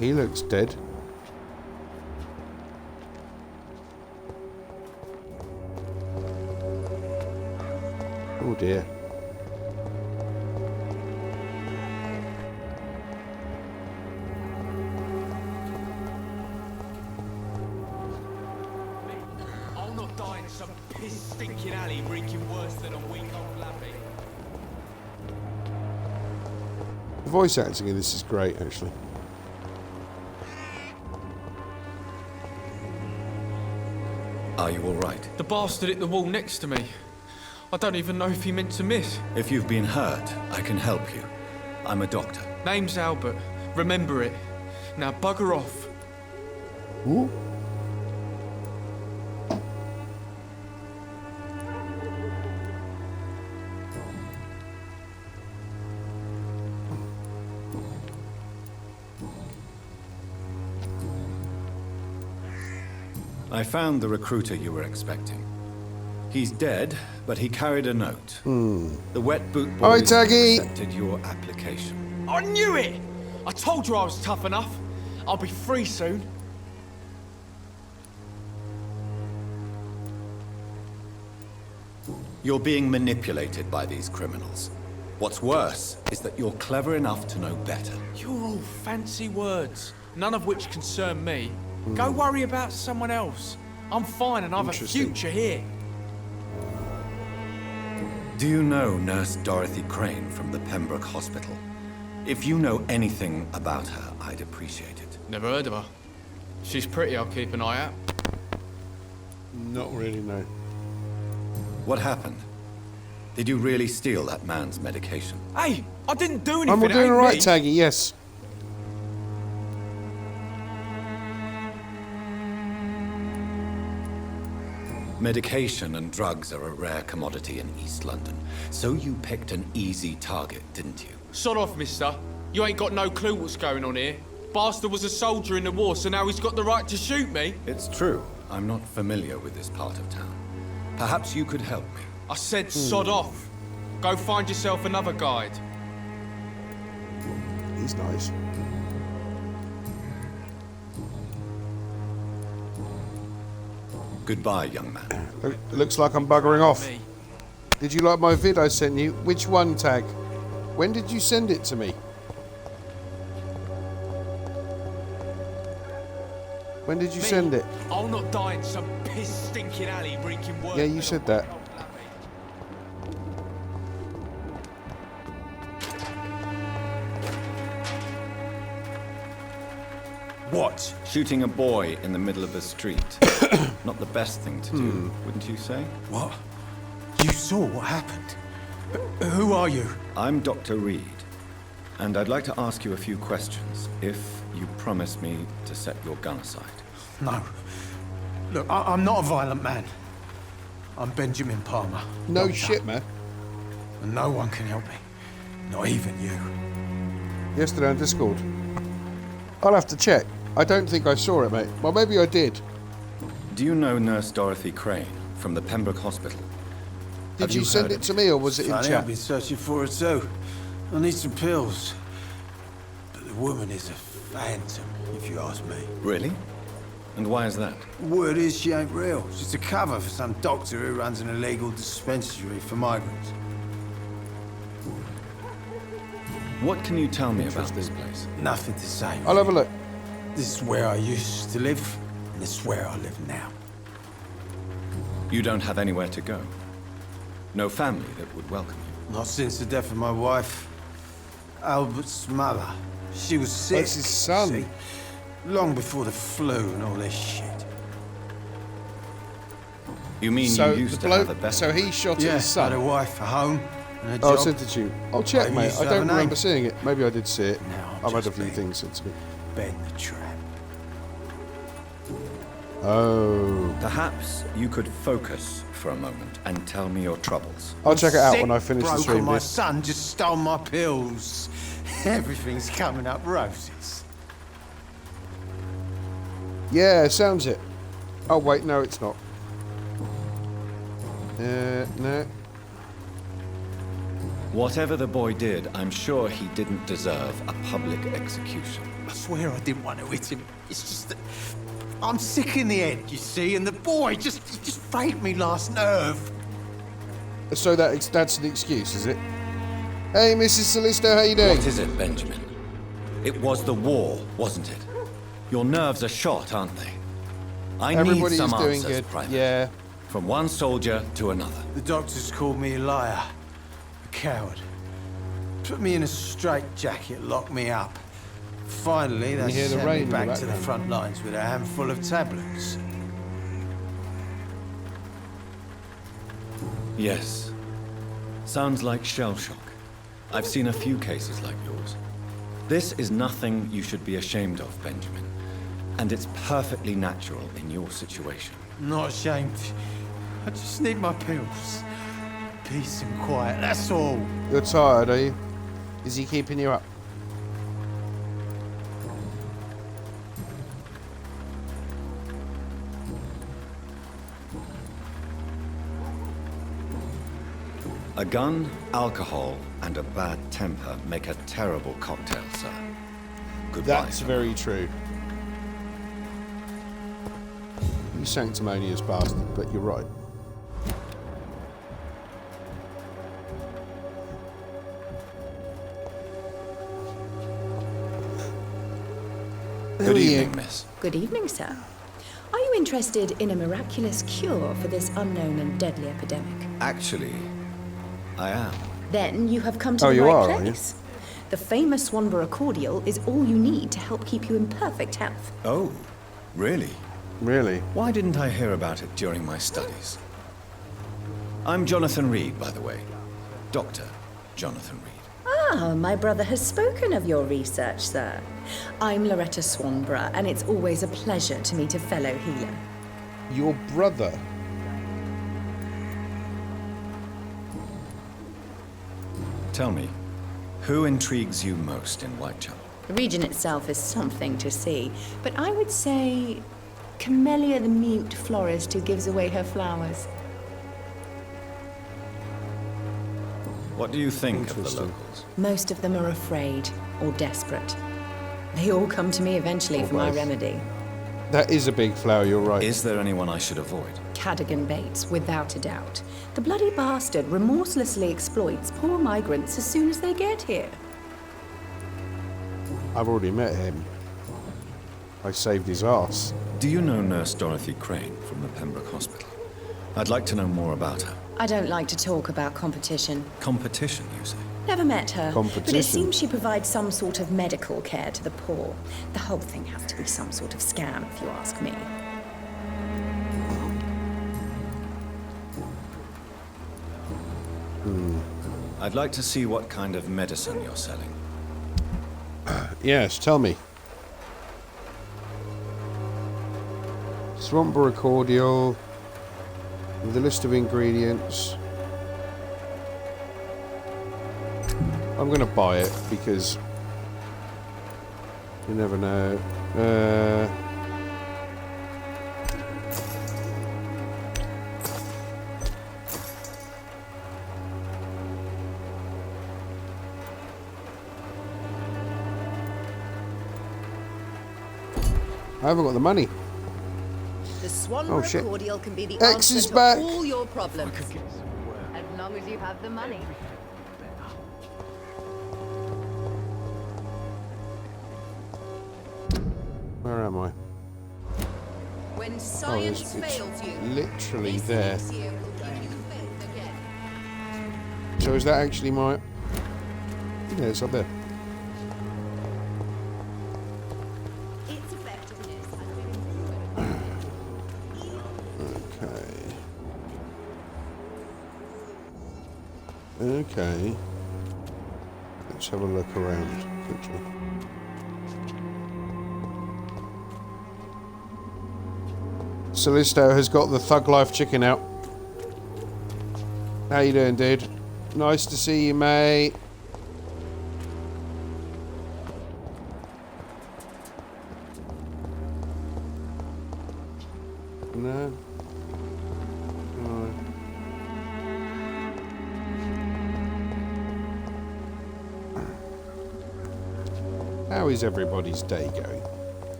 He looks dead. Oh dear. I'll not die in some pig piss-stinking alley reeking worse than a week-old lappy. The voice acting in this is great, actually. Are you all right? The bastard hit the wall next to me. I don't even know if he meant to miss. If you've been hurt, I can help you. I'm a doctor. Name's Albert. Remember it. Now bugger off. Ooh. I found the recruiter you were expecting. He's dead, but he carried a note. The wet boot All right, boys Taggy. accepted your application. I knew it! I told you I was tough enough. I'll be free soon. You're being manipulated by these criminals. What's worse is that you're clever enough to know better. You're all fancy words, none of which concern me. Go worry about someone else. I'm fine and I've a Interesting. future here. Do you know Nurse Dorothy Crane from the Pembroke Hospital? If you know anything about her, I'd appreciate it. Never heard of her. She's pretty, I'll keep an eye out. Not really, no. What happened? Did you really steal that man's medication? Hey, I didn't do anything. I'm it doing ain't all right, me. Taggy, yes. Medication and drugs are a rare commodity in East London, so you picked an easy target, didn't you? Sod off, mister. You ain't got no clue what's going on here. Bastard was a soldier in the war, so now he's got the right to shoot me. It's true. I'm not familiar with this part of town. Perhaps you could help me. I said sod off. Go find yourself another guide. He's nice. Goodbye, young man. Looks like I'm buggering off. Me. Did you like my vid I sent you? Which one, Tag? When did you send it to me? When did you send it? I'll not die in some piss-stinking alley reeking worse. Yeah, you than said a that. week-old lappy. What? Shooting a boy in the middle of the street. Not the best thing to do, wouldn't you say? What? You saw what happened? Who are you? I'm Dr. Reed, and I'd like to ask you a few questions, if you promise me to set your gun aside. No. Look, I'm not a violent man. I'm Benjamin Palmer. No doctor. shit, man. And no one can help me. Not even you. Yesterday on Discord. I'll have to check. I don't think I saw it, mate. Well, maybe I did. Do you know Nurse Dorothy Crane from the Pembroke Hospital? Did Have you send heard it of to me, or was it in Funny, chat? I've been searching for it too. I need some pills. But the woman is a phantom, if you ask me. Really? And why is that? Word is she ain't real. She's a cover for some doctor who runs an illegal dispensary for migrants. What can you tell me about this place? Nothing to say. I'll have a look. This is where I used to live, and this is where I live now. You don't have anywhere to go. No family that would welcome you. Not since the death of my wife, Albert's mother. She was sick. That's his son. see? Long before the flu and all this shit. You mean So you used the to have a bloke, better... so he shot Yeah, his had a son. wife, a home, and a Oh, I job. sent it to you. I'll check, Maybe mate. used to I have don't a name. remember seeing it. Maybe I did see it. Now I'm I've had a just few being- things sent to me. Ben the trap. Oh. Perhaps you could focus for a moment and tell me your troubles. I'll check it out Sick when I finish the broke stream. and my Bit. son just stole my pills. Everything's coming up roses. Yeah, sounds it. Oh, wait, no, it's not. No. Whatever the boy did, I'm sure he didn't deserve a public execution. I swear I didn't want to hit him. It's just that I'm sick in the head, you see, and the boy he just faked me last nerve. So that's the excuse, is it? Hey, Mrs. Salisto, how you doing? What is it, Benjamin? It was the war, wasn't it? Your nerves are shot, aren't they? I Everybody need some is doing answers, good. Private. Yeah. From one soldier to another. The doctors called me a liar, a coward. Put me in a straitjacket, locked me up. Finally, they hear the sent rain me in the back to the background. front lines with a handful of tablets. Yes. Sounds like shell shock. I've seen a few cases like yours. This is nothing you should be ashamed of, Benjamin. And it's perfectly natural in your situation. Not ashamed. I just need my pills. Peace and quiet, that's all. You're tired, are you? Is he keeping you up? A gun, alcohol, and a bad temper make a terrible cocktail, sir. Goodbye. That's very true. You sanctimonious bastard, but you're right. Good evening, miss. Good evening, sir. Are you interested in a miraculous cure for this unknown and deadly epidemic? Actually, I am. Then you have come to Oh, the you right are you? place. The famous Swanborough cordial is all you need to help keep you in perfect health. Oh, really? Really? Why didn't I hear about it during my studies? I'm Jonathan Reed, by the way. Dr. Jonathan Reed. Ah, my brother has spoken of your research, sir. I'm Loretta Swanborough, and it's always a pleasure to meet a fellow healer. Your brother? Tell me, who intrigues you most in Whitechapel? The region itself is something to see, but I would say Camellia the mute florist who gives away her flowers. What do you think of the Interesting. locals? Most of them are afraid or desperate. They all come to me eventually for my both. remedy. That is a big flower, you're right. Is there anyone I should avoid? Cadogan Bates, without a doubt. The bloody bastard remorselessly exploits poor migrants as soon as they get here. I've already met him. I saved his ass. Do you know Nurse Dorothy Crane from the Pembroke Hospital? I'd like to know more about her. I don't like to talk about competition. Competition, you say? Never met her, but it Competition. seems she provides some sort of medical care to the poor. The whole thing has to be some sort of scam, if you ask me. I'd like to see what kind of medicine you're selling. Yes, tell me. Swanborough cordial with a list of ingredients. I'm going to buy it because you never know. I haven't got the money. The Swanborough shit. cordial can be the X answer is to back. all your problems. As long as you have the money. Where am I? When Oh, science it's fails you, literally this there. elixir will give you faith again. So is that actually my... Yeah, it's up there. Its effectiveness has been Okay. Okay. Let's have a look around quickly. Solisto has got the Thug Life chicken out. How you doing, dude? Nice to see you, mate. No. No. How is everybody's day going?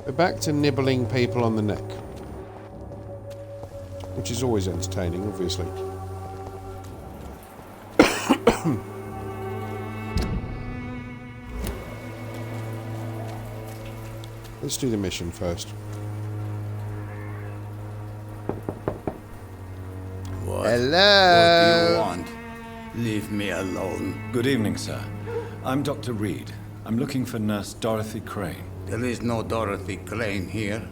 We're back to nibbling people on the neck. Which is always entertaining, obviously. Let's do the mission first. Hello. What do you want? Leave me alone. Good evening, sir. I'm Dr. Reed. I'm looking for Nurse Dorothy Crane. There is no Dorothy Crane here.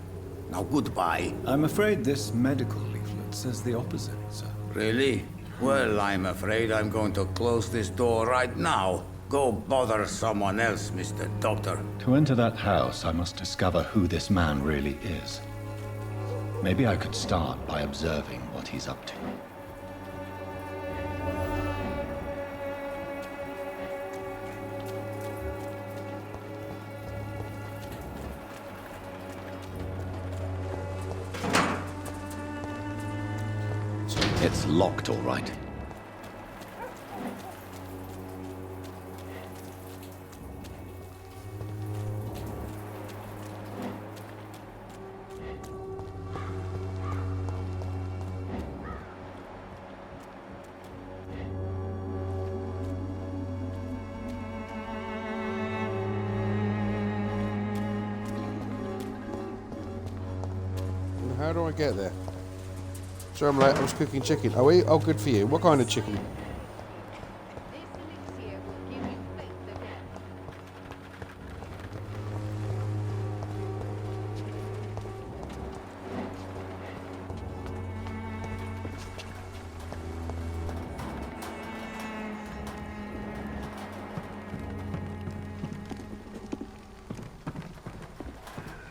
Now goodbye. I'm afraid this medical leaflet says the opposite, sir. Really? Well, I'm afraid I'm going to close this door right now. Go bother someone else, Mr. Doctor. To enter that house, I must discover who this man really is. Maybe I could start by observing what he's up to. It's locked, all right. How do I get there? Sorry, I'm late. I was cooking chicken. Oh, oh, good for you. What kind of chicken? This elixir will give you faith again.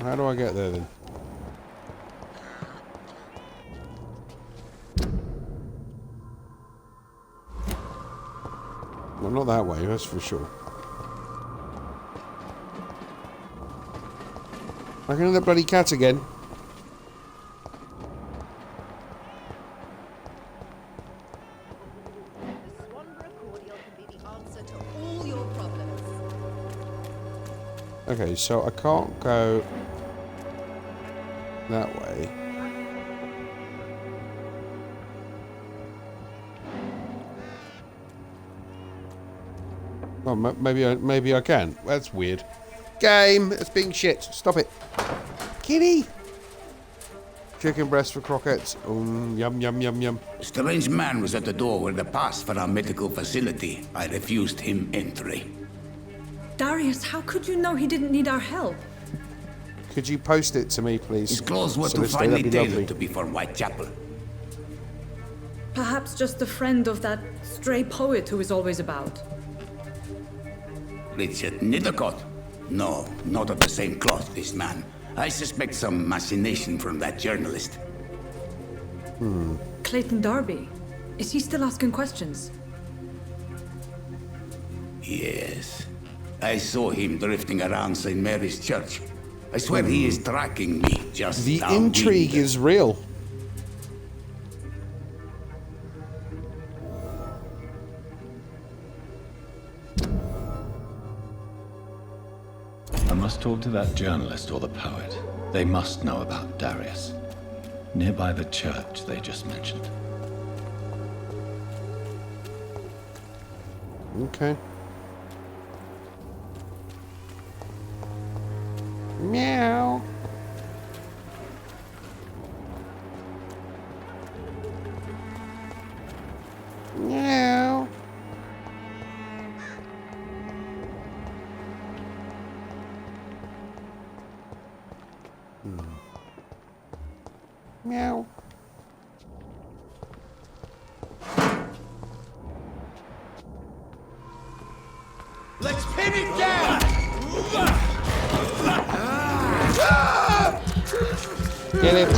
How do I get there then? Well, not that way, that's for sure. I can hear the bloody cat again. The Swanborough cordial can be the answer to all your problems. Okay, so I can't go that way. Oh, maybe I can. That's weird. Game, it's being shit. Stop it. Kitty. Chicken breast for croquettes. Yum, yum, yum, yum. A strange man was at the door with a pass for our medical facility. I refused him entry. Darius, how could you know he didn't need our help? Could you post it to me, please? His clothes were too Solicitor, finely that'd be lovely. tailored to be for Whitechapel. Perhaps just a friend of that stray poet who is always about. Richard Nithercott? No, not of the same cloth, this man. I suspect some machination from that journalist. Clayton Darby. Is he still asking questions? Yes. I saw him drifting around St. Mary's Church. I swear he is tracking me just The downwind. intrigue is real. I must talk to that journalist or the poet. They must know about Darius. Nearby the church they just mentioned. Okay. Meow. Meow. Meow. Let's pin it down! Get it.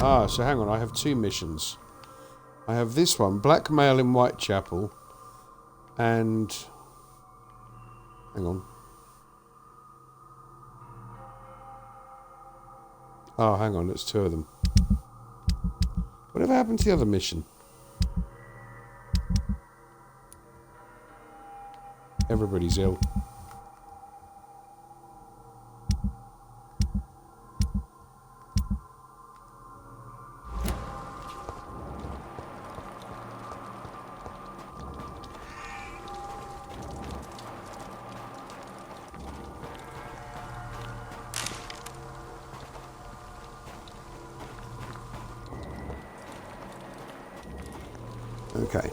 Ah, so hang on, I have two missions. I have this one, blackmail in Whitechapel, and... hang on. Oh, hang on, it's two of them. Whatever happened to the other mission? Everybody's ill. Okay.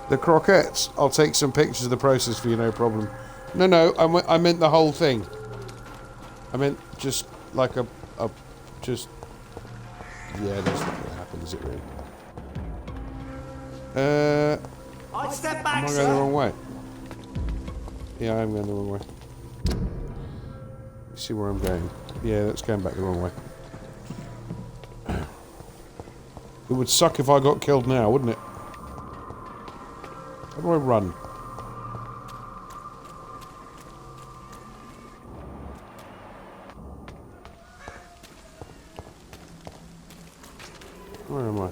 The croquettes. I'll take some pictures of the process for you, no problem. No, I meant the whole thing. I meant just like just... Yeah, that's not going to happen, is it really? I'd step Am back, I sir. going the wrong way? Yeah, I am going the wrong way. Let's see where I'm going. Yeah, that's going back the wrong way. It would suck if I got killed now, wouldn't it? How do I run? Where am I?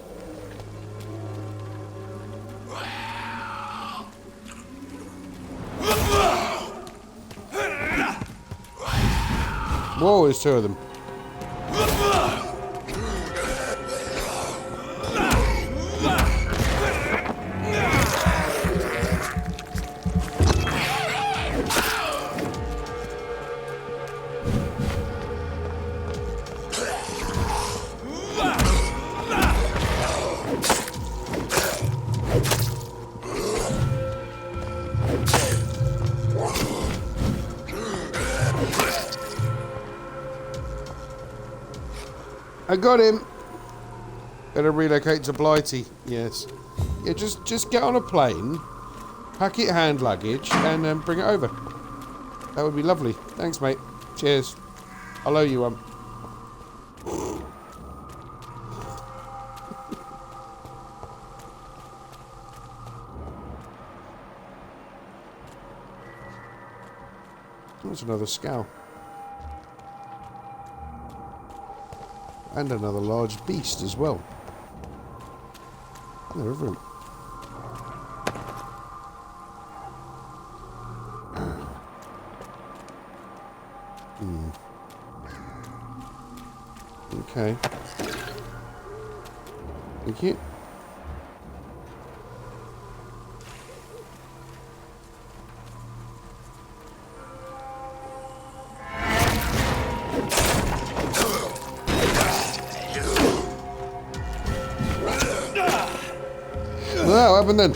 Whoa, there's two of them. I got him. Better relocate to Blighty. Yes. Yeah, just get on a plane, pack it hand luggage, and bring it over. That would be lovely. Thanks, mate. Cheers. I'll owe you one. There's another scow. And another large beast as well. They're everywhere. Okay. Thank you. Well, what happened then?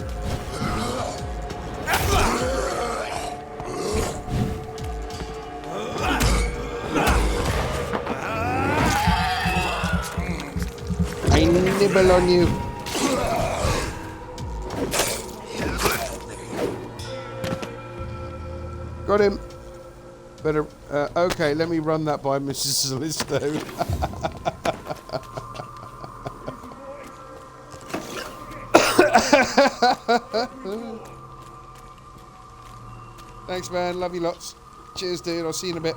I nibble on you. Got him. Better. Okay, let me run that by Mrs. Zalisto. Thanks, man. Love you lots. Cheers, dude. I'll see you in a bit.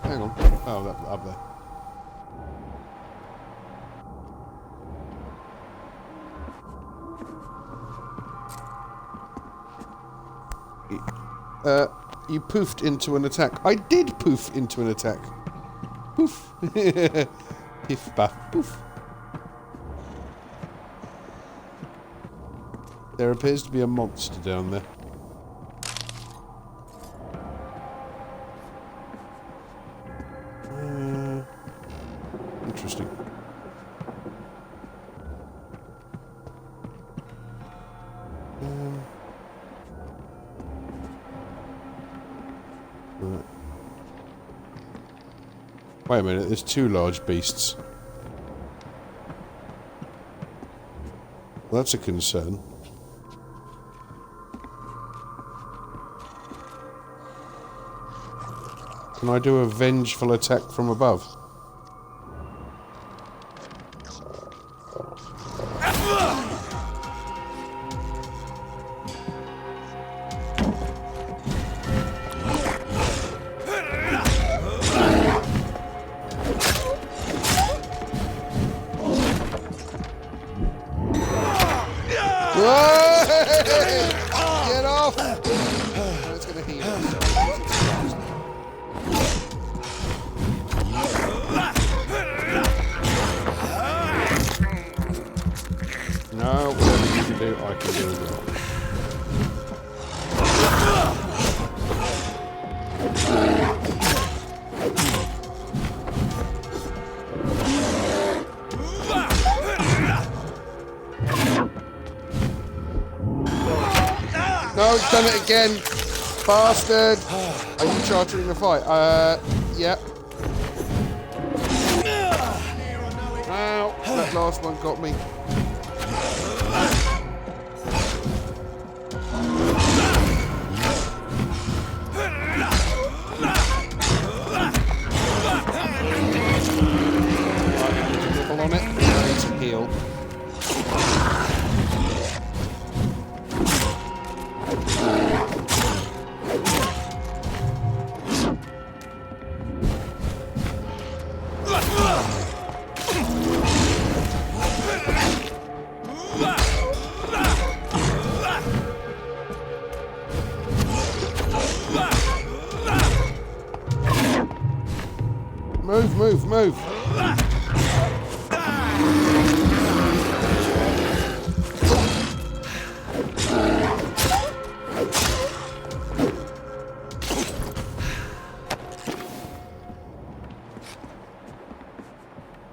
Hang on. Oh, that up there. You poofed into an attack. I did poof into an attack. Poof. Piff, baff, poof. There appears to be a monster down there. Interesting. Wait a minute, there's two large beasts. Well, that's a concern. Can I do a vengeful attack from above? Whoa! Get off! No, it's going to heal us. No, whatever you can do, I can do as well. No, it's done it again. Bastard. Are you chartering the fight? Yeah. Ow, that last one got me. Nibble on it. Need to heal. Move.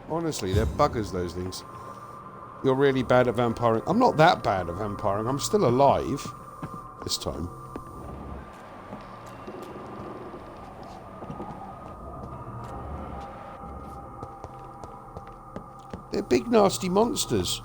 Honestly, they're buggers, those things. You're really bad at vampiring. I'm not that bad at vampiring. I'm still alive this time. They're big, nasty monsters.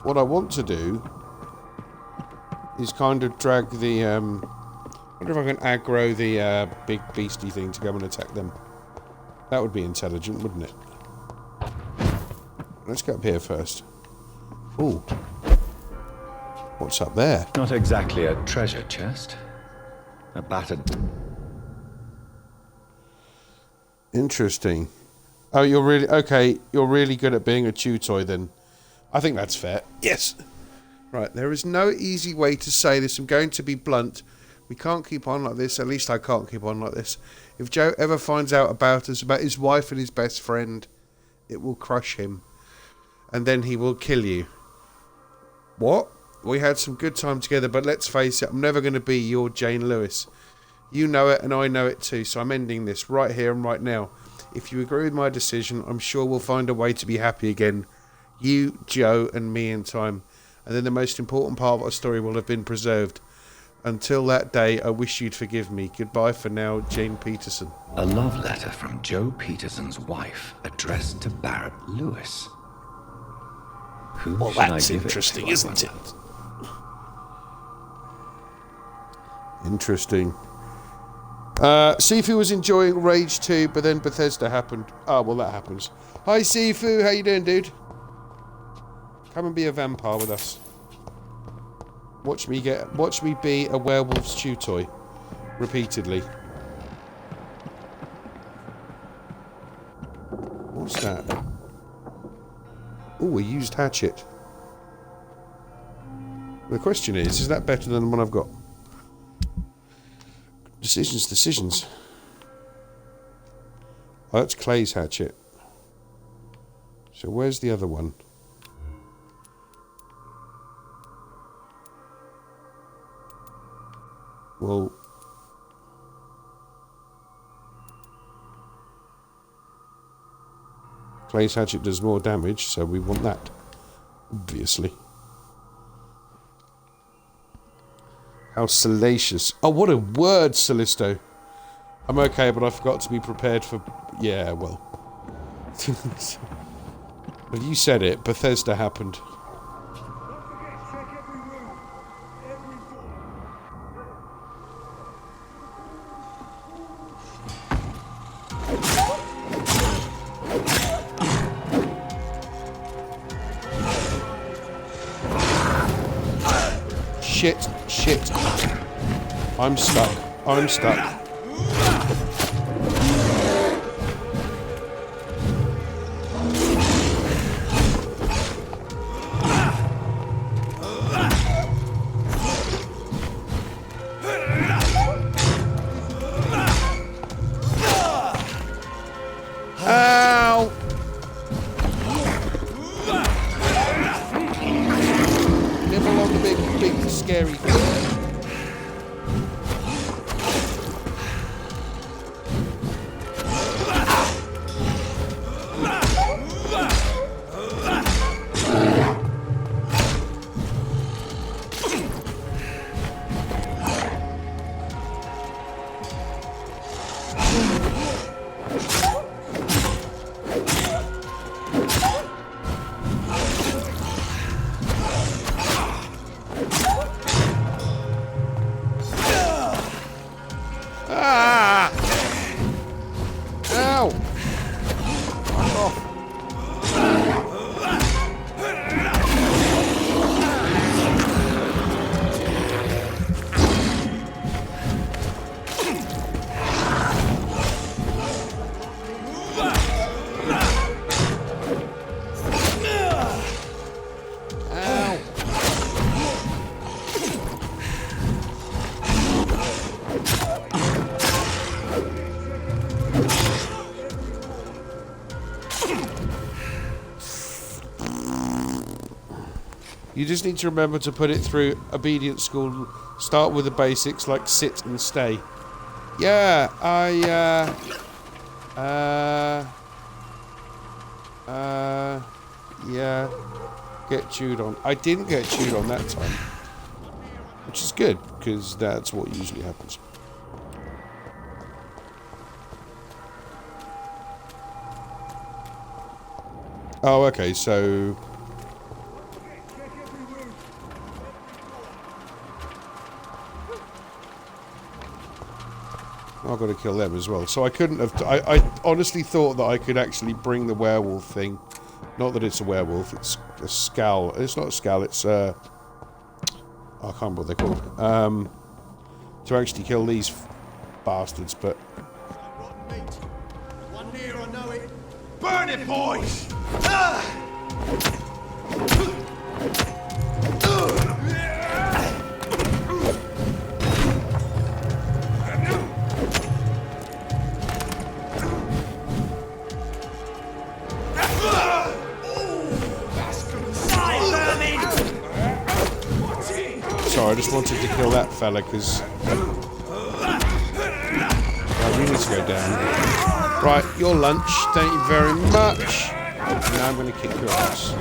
What I want to do is kind of drag the, I wonder if I can aggro the big beastie thing to go and attack them. That would be intelligent, wouldn't it? Let's get up here first. Ooh. What's up there? Not exactly a treasure chest. A battered... Interesting. Oh, you're really... Okay, you're really good at being a chew toy then. I think that's fair. Yes! Right, there is no easy way to say this. I'm going to be blunt. We can't keep on like this. At least I can't keep on like this. If Joe ever finds out about us, about his wife and his best friend, it will crush him. And then he will kill you. What? We had some good time together, but let's face it, I'm never going to be your Jane Lewis. You know it, and I know it too, so I'm ending this right here and right now. If you agree with my decision, I'm sure we'll find a way to be happy again. You, Joe, and me in time. And then the most important part of our story will have been preserved. Until that day, I wish you'd forgive me. Goodbye for now, Jane Peterson. A love letter from Joe Peterson's wife, addressed to Barrett Lewis. Who well, should that's I give interesting, it to, isn't it? Interesting. Sifu was enjoying Rage 2, but then Bethesda happened. Oh, well, that happens. Hi, Sifu. How you doing, dude? Come and be a vampire with us. Watch me be a werewolf's chew toy. Repeatedly. What's that? Oh, a used hatchet. The question is that better than the one I've got? Decisions. Oh, that's Clay's hatchet. So where's the other one? Well... Clay's hatchet does more damage, so we want that. Obviously. How salacious. Oh, what a word, Callisto. I'm okay, but I forgot to be prepared for... Yeah, well. Well, you said it. Bethesda happened. Shit. Shit. I'm stuck. I'm stuck. Ow! Nibble on the big, scary thing. You just need to remember to put it through obedience school. Start with the basics like sit and stay. Yeah, yeah. Get chewed on. I didn't get chewed on that time. Which is good, because that's what usually happens. Oh, okay, so... I've got to kill them as well. So I couldn't have... I honestly thought that I could actually bring the werewolf thing. Not that it's a werewolf, it's a scowl. It's not a scowl, it's I can't remember what they're called. To actually kill these bastards, but... One near, I know it. Burn it, boys! Sorry, I just wanted to kill that fella, because... you need to go down. Right, your lunch. Thank you very much. Now I'm going to kick your ass.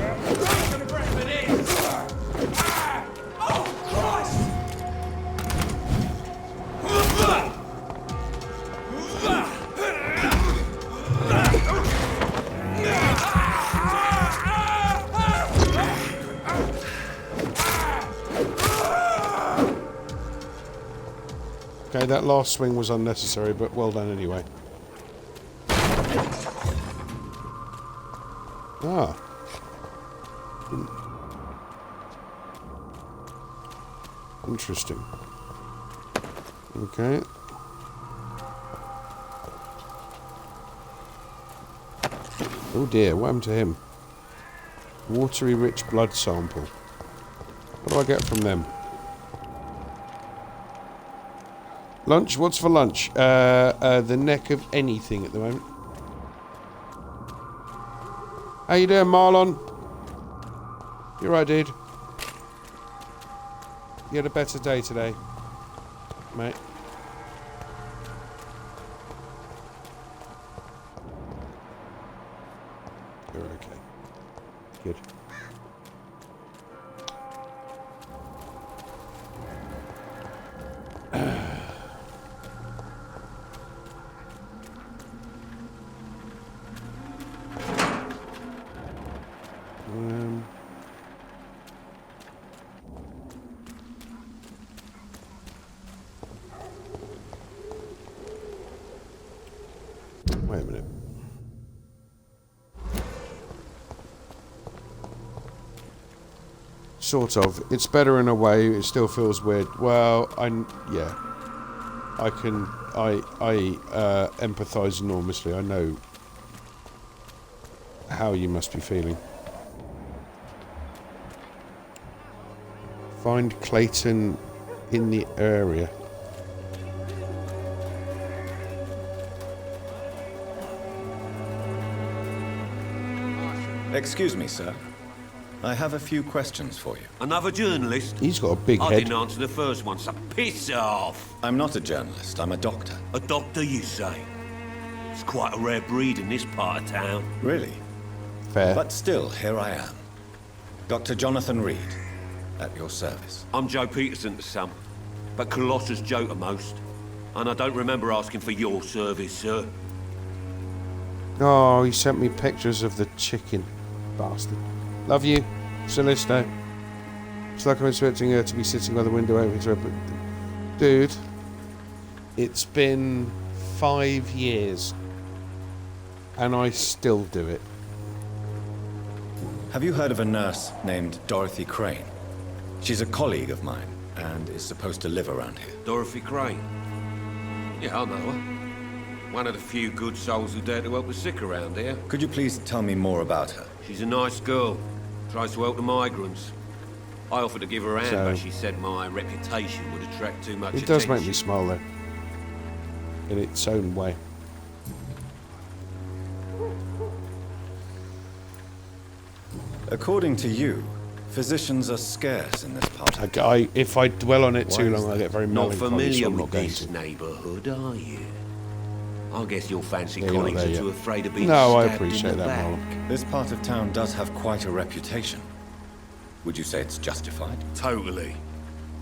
Okay, that last swing was unnecessary, but well done anyway. Ah. Interesting. Okay. Oh dear, what happened to him? Watery rich blood sample. What do I get from them? Lunch? What's for lunch? The neck of anything at the moment. How you doing, Marlon? You right, dude? You had a better day today, mate. You're okay. Good. Wait a minute. Sort of. It's better in a way. It still feels weird. Well, I empathise enormously. I know how you must be feeling. Find Clayton in the area. Excuse me, sir. I have a few questions for you. Another journalist? He's got a big I head. didn't answer the first one, so piss off! I'm not a journalist, I'm a doctor. A doctor, you say? It's quite a rare breed in this part of town. Really? Fair. But still, here I am. Dr. Jonathan Reed, at your service. I'm Joe Peterson to some, but Colossus Joe to most. And I don't remember asking for your service, sir. Oh, he sent me pictures of the chicken. Bastard. Love you, Celeste. It's like I'm expecting her to be sitting by the window over to her, but... Dude, it's been 5 years. And I still do it. Have you heard of a nurse named Dorothy Crane? She's a colleague of mine, and is supposed to live around here. Dorothy Crane? Yeah, I know her. One of the few good souls who dare to help the sick around here. Could you please tell me more about her? She's a nice girl. Tries to help the migrants. I offered to give her a hand, but she said my reputation would attract too much attention. It does make me smile, though. In its own way. According to you, physicians are scarce in this part of if I dwell on it too long, I get very Not melancholy, so familiar I'm not with going this to. neighbourhood, are you? I guess your fancy Yeah, you're not colleagues there are too yet. afraid of being No, I stabbed appreciate in the that, back. Marlon. This part of town does have quite a reputation. Would you say it's justified? Totally.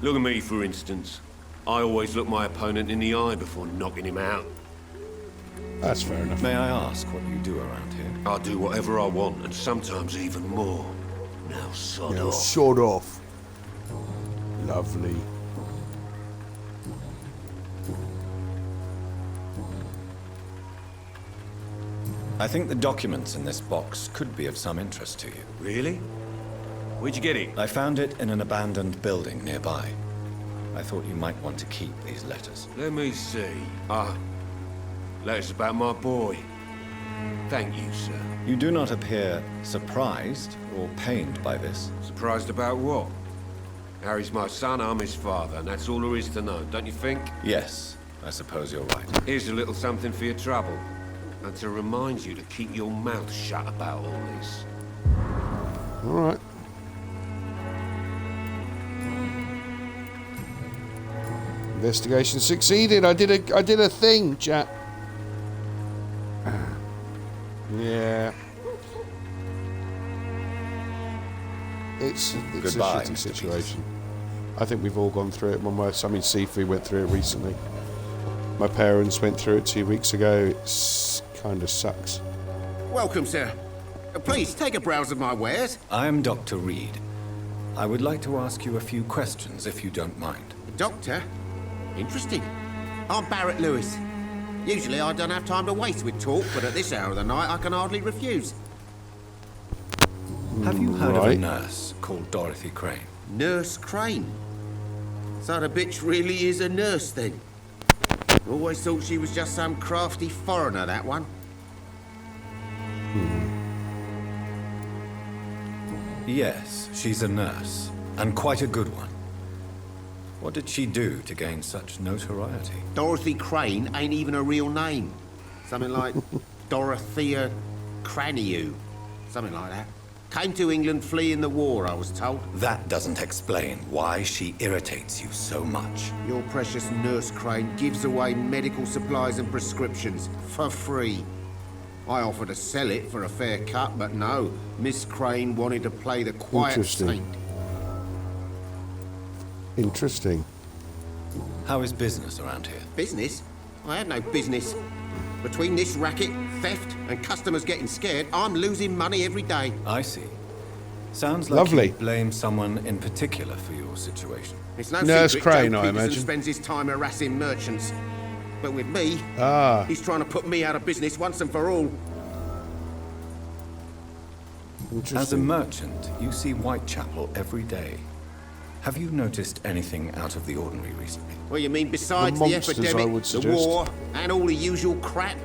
Look at me, for instance. I always look my opponent in the eye before knocking him out. That's fair enough. May I ask what you do around here? I do whatever I want, and sometimes even more. Now sod Now, off. sod off. Lovely. I think the documents in this box could be of some interest to you. Really? Where'd you get it? I found it in an abandoned building nearby. I thought you might want to keep these letters. Let me see. Letters about my boy. Thank you, sir. You do not appear surprised or pained by this. Surprised about what? Harry's my son, I'm his father, and that's all there is to know, don't you think? Yes, I suppose you're right. Here's a little something for your trouble. And to remind you to keep your mouth shut about all this. Alright. Investigation succeeded. I did a thing, chat. Yeah. It's Goodbye, a shitty Mr. situation. I think we've all gone through it one way. I mean, Sifu went through it recently. My parents went through it 2 weeks ago. It's kind of sucks. Welcome, sir. Please, take a browse of my wares. I am Dr. Reed. I would like to ask you a few questions, if you don't mind. Doctor? Interesting. I'm Barrett Lewis. Usually I don't have time to waste with talk, but at this hour of the night I can hardly refuse. Have you heard of a Right. nurse called Dorothy Crane? Nurse Crane? So the bitch really is a nurse, then? Always thought she was just some crafty foreigner, that one. Yes, she's a nurse, and quite a good one. What did she do to gain such notoriety? Dorothy Crane ain't even a real name. Something like Dorothea Craniu. Something like that. Came to England fleeing the war, I was told. That doesn't explain why she irritates you so much. Your precious Nurse Crane gives away medical supplies and prescriptions for free. I offered to sell it for a fair cut, but no. Miss Crane wanted to play the quiet Interesting. saint. Interesting. How is business around here? Business? I have no business. Between this racket, theft, and customers getting scared, I'm losing money every day. I see. Sounds like Lovely. you blame someone in particular for your situation. It's no Nurse secret Crane, Joe I Peterson imagine. spends his time harassing merchants. But with me, he's trying to put me out of business once and for all. As a merchant, you see Whitechapel every day. Have you noticed anything out of the ordinary recently? Well, you mean besides the monsters, I epidemic, would the suggest. war, and all the usual crap?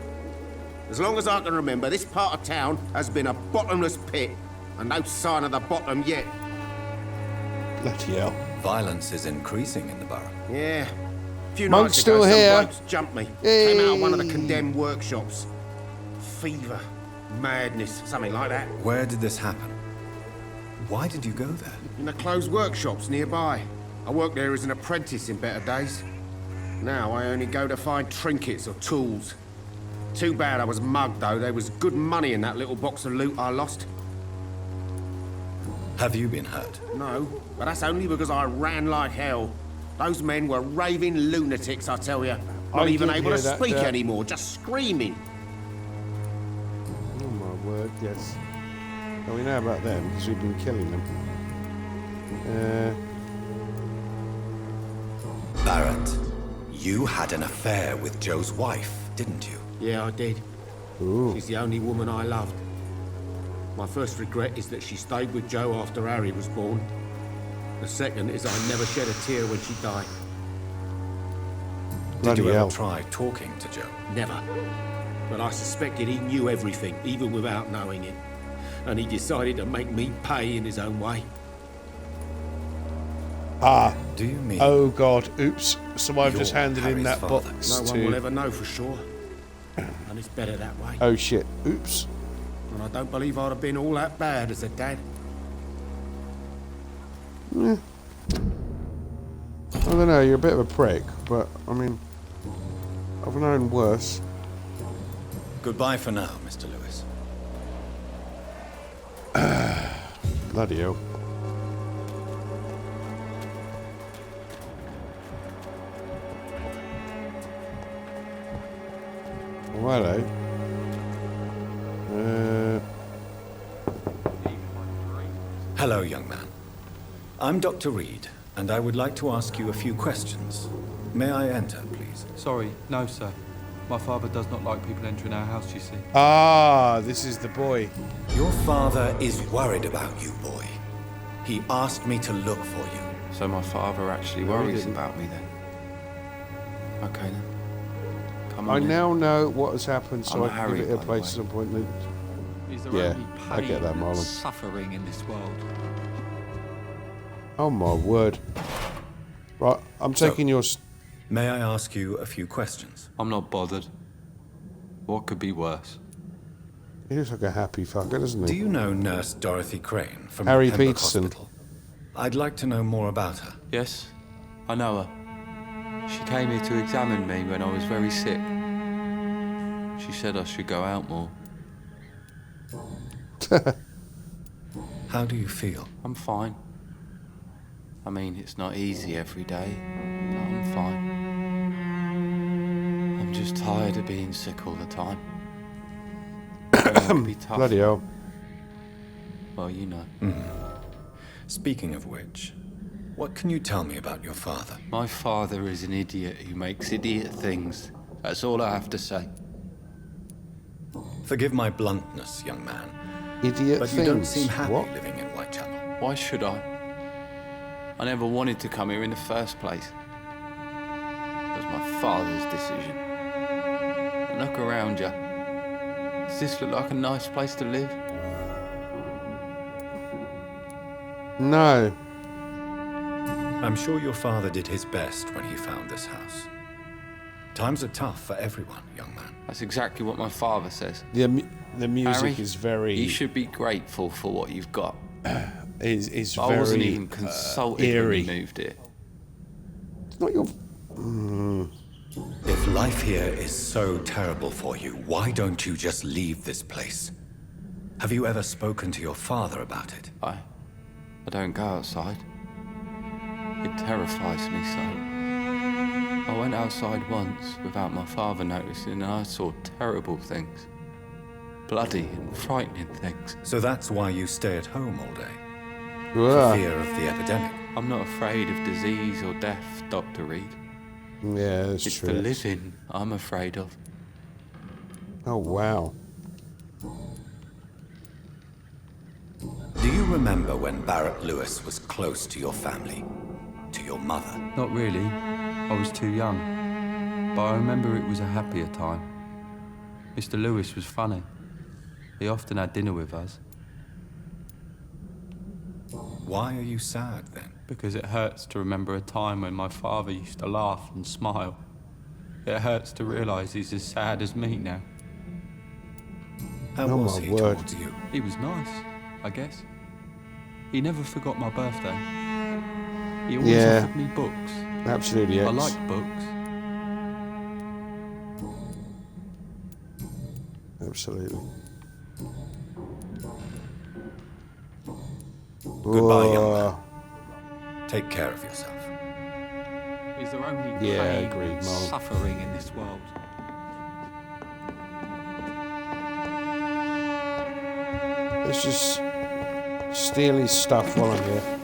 As long as I can remember, this part of town has been a bottomless pit, and no sign of the bottom yet. Bloody hell. Violence is increasing in the borough. Yeah. A few Monk's nights still ago, here. some blokes jumped me. Came out of one of the Hey. condemned workshops. Fever, madness, something like that. Where did this happen? Why did you go there? In the closed workshops nearby. I worked there as an apprentice in better days. Now I only go to find trinkets or tools. Too bad I was mugged, though. There was good money in that little box of loot I lost. Have you been hurt? No, but that's only because I ran like hell. Those men were raving lunatics, I tell you. Not I even did able to hear that, speak anymore, just screaming. Oh my word, yes. Well, we know about them because we've been killing them. Barrett, you had an affair with Joe's wife, didn't you? Yeah, I did. Ooh. She's the only woman I loved. My first regret is that she stayed with Joe after Harry was born. The second is I never shed a tear when she died. Did you Bloody hell. ever try talking to Joe? Never. But I suspected he knew everything, even without knowing it. And he decided to make me pay in his own way. Ah. Do you mean? Oh god, oops. So I've just You're handed in Harry's that father. box No one to... will ever know for sure. And it's better that way. Oh shit, oops. And I don't believe I'd have been all that bad as a dad. I don't know, you're a bit of a prick, but I mean, I've known worse. Goodbye for now, Mr. Lewis. Bloody hell. Oh, hello. Hello, young man. I'm Dr. Reed, and I would like to ask you a few questions. May I enter, please? Sorry, no, sir. My father does not like people entering our house, you see. Ah, this is the boy. Your father is worried about you, boy. He asked me to look for you. So my father actually worries about me then? Okay then. Come on I then. now know what has happened, so I'm I can Harry, give it a by the place way. at some point. Is there Yeah, only I get that, pain and Marlon. suffering in this world? Oh my word. Right, I'm taking yours. May I ask you a few questions? I'm not bothered. What could be worse? He looks like a happy fucker, doesn't Do he? you know Nurse Dorothy Crane from Harry Pembroke Peterson. Hospital? I'd like to know more about her. Yes, I know her. She came here to examine me when I was very sick. She said I should go out more. How do you feel? I'm fine. I mean, it's not easy every day, but I'm fine. I'm just tired of being sick all the time. It can be tough. Bloody hell. Well, you know. Speaking of which, what can you tell me about your father? My father is an idiot who makes idiot things. That's all I have to say. Forgive my bluntness, young man, Idiot but things. you don't seem happy What? living in Whitechapel. Why should I? I never wanted to come here in the first place. It was my father's decision. And look around you. Does this look like a nice place to live? No. I'm sure your father did his best when he found this house. Times are tough for everyone, young man. That's exactly what my father says. The music Harry, is very... You should be grateful for what you've got. is I very wasn't even consulted eerie. when we moved here. It's not your... If life here is so terrible for you, why don't you just leave this place? Have you ever spoken to your father about it? I don't go outside. It terrifies me so. I went outside once without my father noticing and I saw terrible things. Bloody and frightening things. So that's why you stay at home all day? Ah. For fear of the epidemic? I'm not afraid of disease or death, Dr. Reed. Yeah, that's It's true. the living I'm afraid of. Oh, wow. remember when Barrett Lewis was close to your family? To your mother? Not really. I was too young. But I remember it was a happier time. Mr. Lewis was funny. He often had dinner with us. Why are you sad, then? Because it hurts to remember a time when my father used to laugh and smile. It hurts to realise he's as sad as me now. How was he towards you? He was nice, I guess. He never forgot my birthday. He always offered me books. Absolutely, yes. I like books. Absolutely. Goodbye, young man. Take care of yourself. Is there only Yeah, pain agreed, and Mole. suffering in this world? Let's just steal his stuff while I'm here.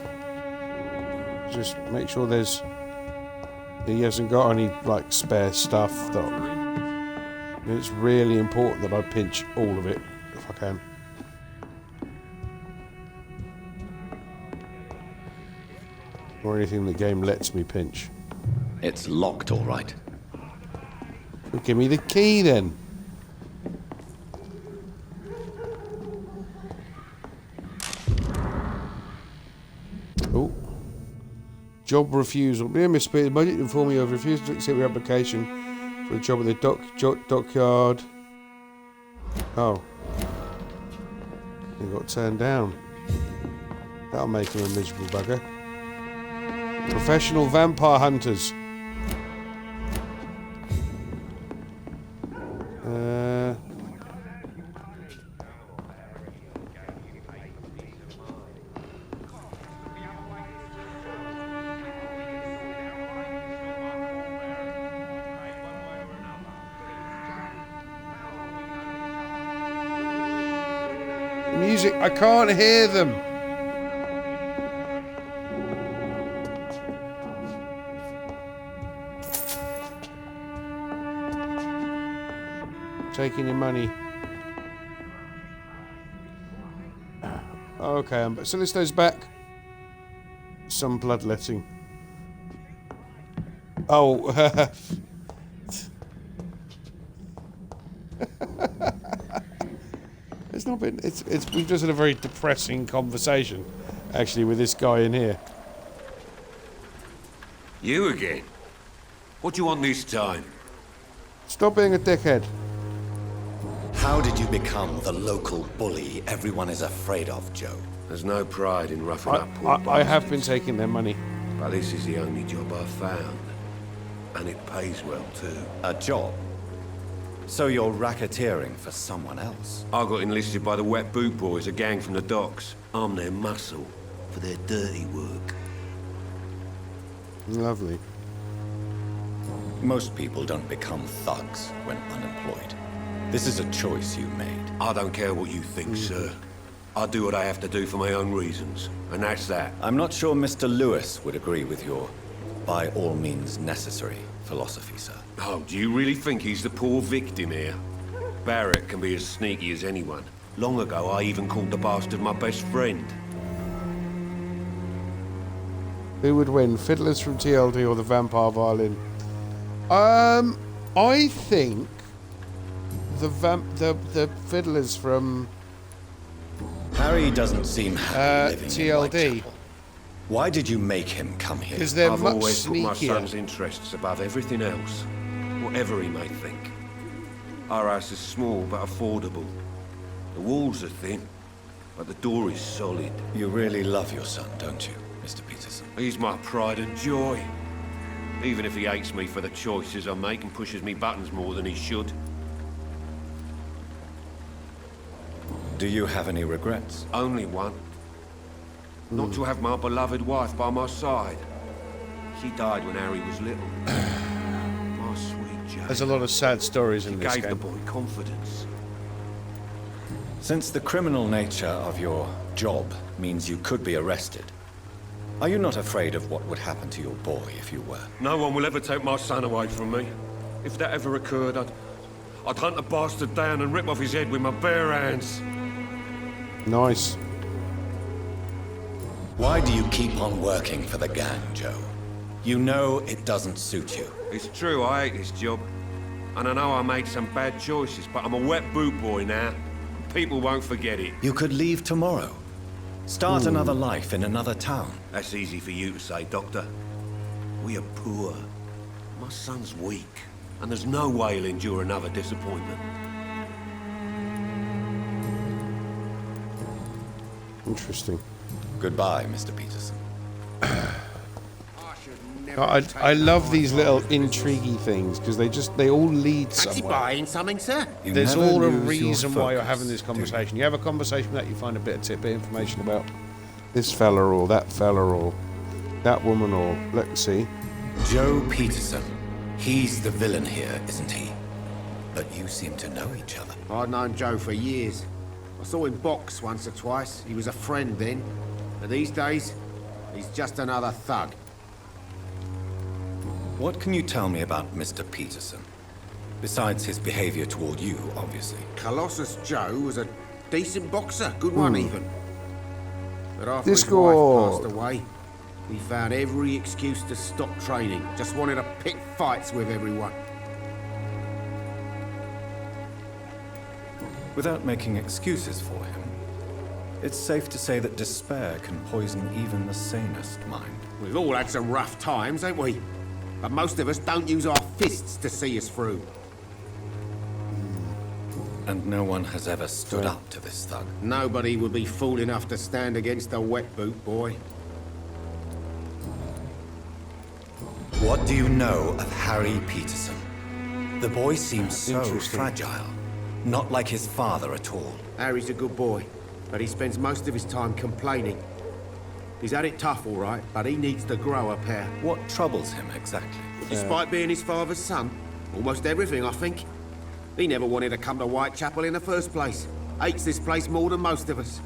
Just make sure he hasn't got any like spare stuff. It's really important that I pinch all of it if I can. Or anything the game lets me pinch. It's locked, all right. Well, give me the key then. Oh. Job refusal. Dear Miss Peters, budget inform you of refusal to accept your application for a job at the dockyard. Oh. He got turned down. That'll make him a miserable bugger. Professional vampire hunters. Music, I can't hear them. Taking your money. Okay, so let's those back. Some bloodletting. Oh. It's not been. We've just had a very depressing conversation, actually, with this guy in here. You again? What do you want this time? Stop being a dickhead. How did you become the local bully everyone is afraid of, Joe? There's no pride in roughing up poor I have been bastards. taking their money. But this is the only job I've found. And it pays well, too. A job? So you're racketeering for someone else? I got enlisted by the Wet Boot Boys, a gang from the docks. I'm their muscle for their dirty work. Lovely. Most people don't become thugs when unemployed. This is a choice you made. I don't care what you think, sir. I do what I have to do for my own reasons, and that's that. I'm not sure Mr. Lewis would agree with your by all means necessary philosophy, sir. Oh, do you really think he's the poor victim here? Barrett can be as sneaky as anyone. Long ago, I even called the bastard my best friend. Who would win, Fiddlers from TLD or the Vampire Violin? I think the Fiddlers from Harry doesn't seem happy living TLD. in Whitechapel. Why did you make him come here? Because they're I've much always put my sneakier. son's interests above everything else, whatever he may think. Our house is small but affordable. The walls are thin, but the door is solid. You really love your son, don't you, Mr. Peterson? He's my pride and joy. Even if he hates me for the choices I make and pushes me buttons more than he should. Do you have any regrets? Only one. Not to have my beloved wife by my side. She died when Harry was little. My sweet Jane. There's a lot of sad stories in She this gave the game. boy confidence. Since the criminal nature of your job means you could be arrested, are you not afraid of what would happen to your boy if you were? No one will ever take my son away from me. If that ever occurred, I'd hunt the bastard down and rip off his head with my bare hands. Nice. Why do you keep on working for the gang, Joe? You know it doesn't suit you. It's true, I hate this job. And I know I made some bad choices, but I'm a wet boot boy now. People won't forget it. You could leave tomorrow. Start another life in another town. That's easy for you to say, Doctor. We are poor. My son's weak, and there's no way he'll endure another disappointment. Interesting. Goodbye, Mr. Peterson. I love these little intriguey things because they all lead Fancy somewhere. buying something, sir? There's all a reason why you're having this conversation. You have a conversation that you find a bit of tidbit information about this fella or that fella or that woman or let's see. Joe Peterson. He's the villain here, isn't he? But you seem to know each other. I'd known Joe for years. I saw him box once or twice. He was a friend then. But these days, he's just another thug. What can you tell me about Mr. Peterson? Besides his behavior toward you, obviously. Colossus Joe was a decent boxer, good one even. But after his Discord. wife passed away, he found every excuse to stop training. Just wanted to pick fights with everyone. Without making excuses for him, it's safe to say that despair can poison even the sanest mind. We've all had some rough times, ain't we? But most of us don't use our fists to see us through. And no one has ever stood up to this thug. Nobody would be fool enough to stand against a wet boot boy. What do you know of Harry Peterson? The boy seems so fragile. Not like his father at all. Harry's a good boy, but he spends most of his time complaining. He's had it tough, all right, but he needs to grow a pair. What troubles him exactly? Despite being his father's son, almost everything, I think. He never wanted to come to Whitechapel in the first place. Hates this place more than most of us.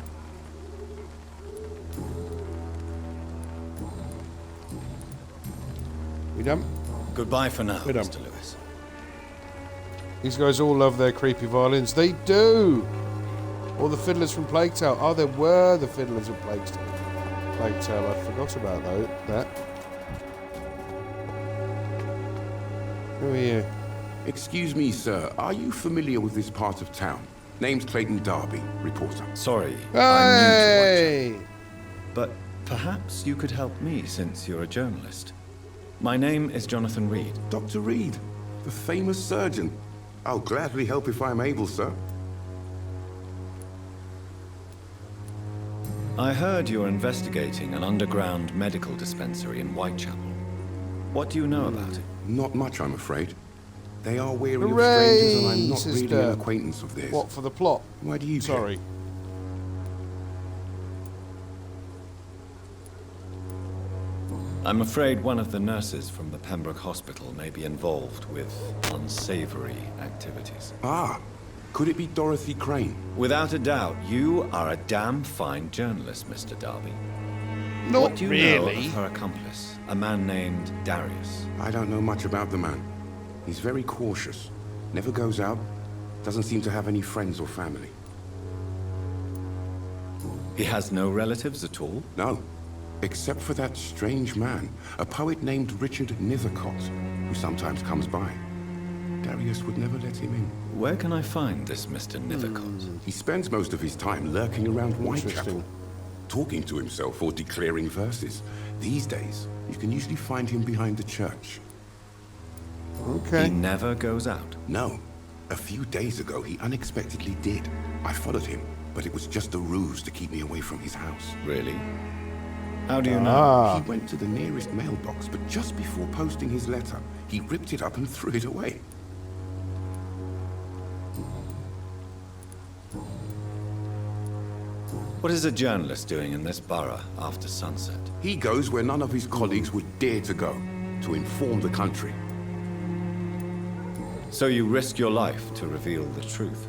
We done? Goodbye for now, We're done. Mr. Lewis. These guys all love their creepy violins. They do! Or the fiddlers from Plague Tale. Oh, there were the fiddlers from Plague Tale. I forgot about that. Who are you? Excuse me, sir. Are you familiar with this part of town? Name's Clayton Darby, reporter. Sorry, Hey! I'm new to Whitechapel. But perhaps you could help me since you're a journalist. My name is Jonathan Reed. Dr. Reed, the famous surgeon. I'll gladly help if I'm able, sir. I heard you're investigating an underground medical dispensary in Whitechapel. What do you know about it? Not much, I'm afraid. They are wary of Hooray, strangers, and I'm not sister. really an acquaintance of theirs. What, for the plot? Why do you care? Sorry. I'm afraid one of the nurses from the Pembroke Hospital may be involved with unsavory activities. Ah, could it be Dorothy Crane? Without a doubt, you are a damn fine journalist, Mr. Darby. Not what do you really. know of her accomplice, a man named Darius? I don't know much about the man. He's very cautious. Never goes out. Doesn't seem to have any friends or family. He has no relatives at all? No. Except for that strange man, a poet named Richard Nethercott, who sometimes comes by. Darius would never let him in. Where can I find this Mr. Nethercott? He spends most of his time lurking around Whitechapel, talking to himself or declaring verses. These days, you can usually find him behind the church. Okay. He never goes out? No. A few days ago, he unexpectedly did. I followed him, but it was just a ruse to keep me away from his house. Really? How do you know? He went to the nearest mailbox, but just before posting his letter, he ripped it up and threw it away. What is a journalist doing in this borough after sunset? He goes where none of his colleagues would dare to go, to inform the country. So you risk your life to reveal the truth.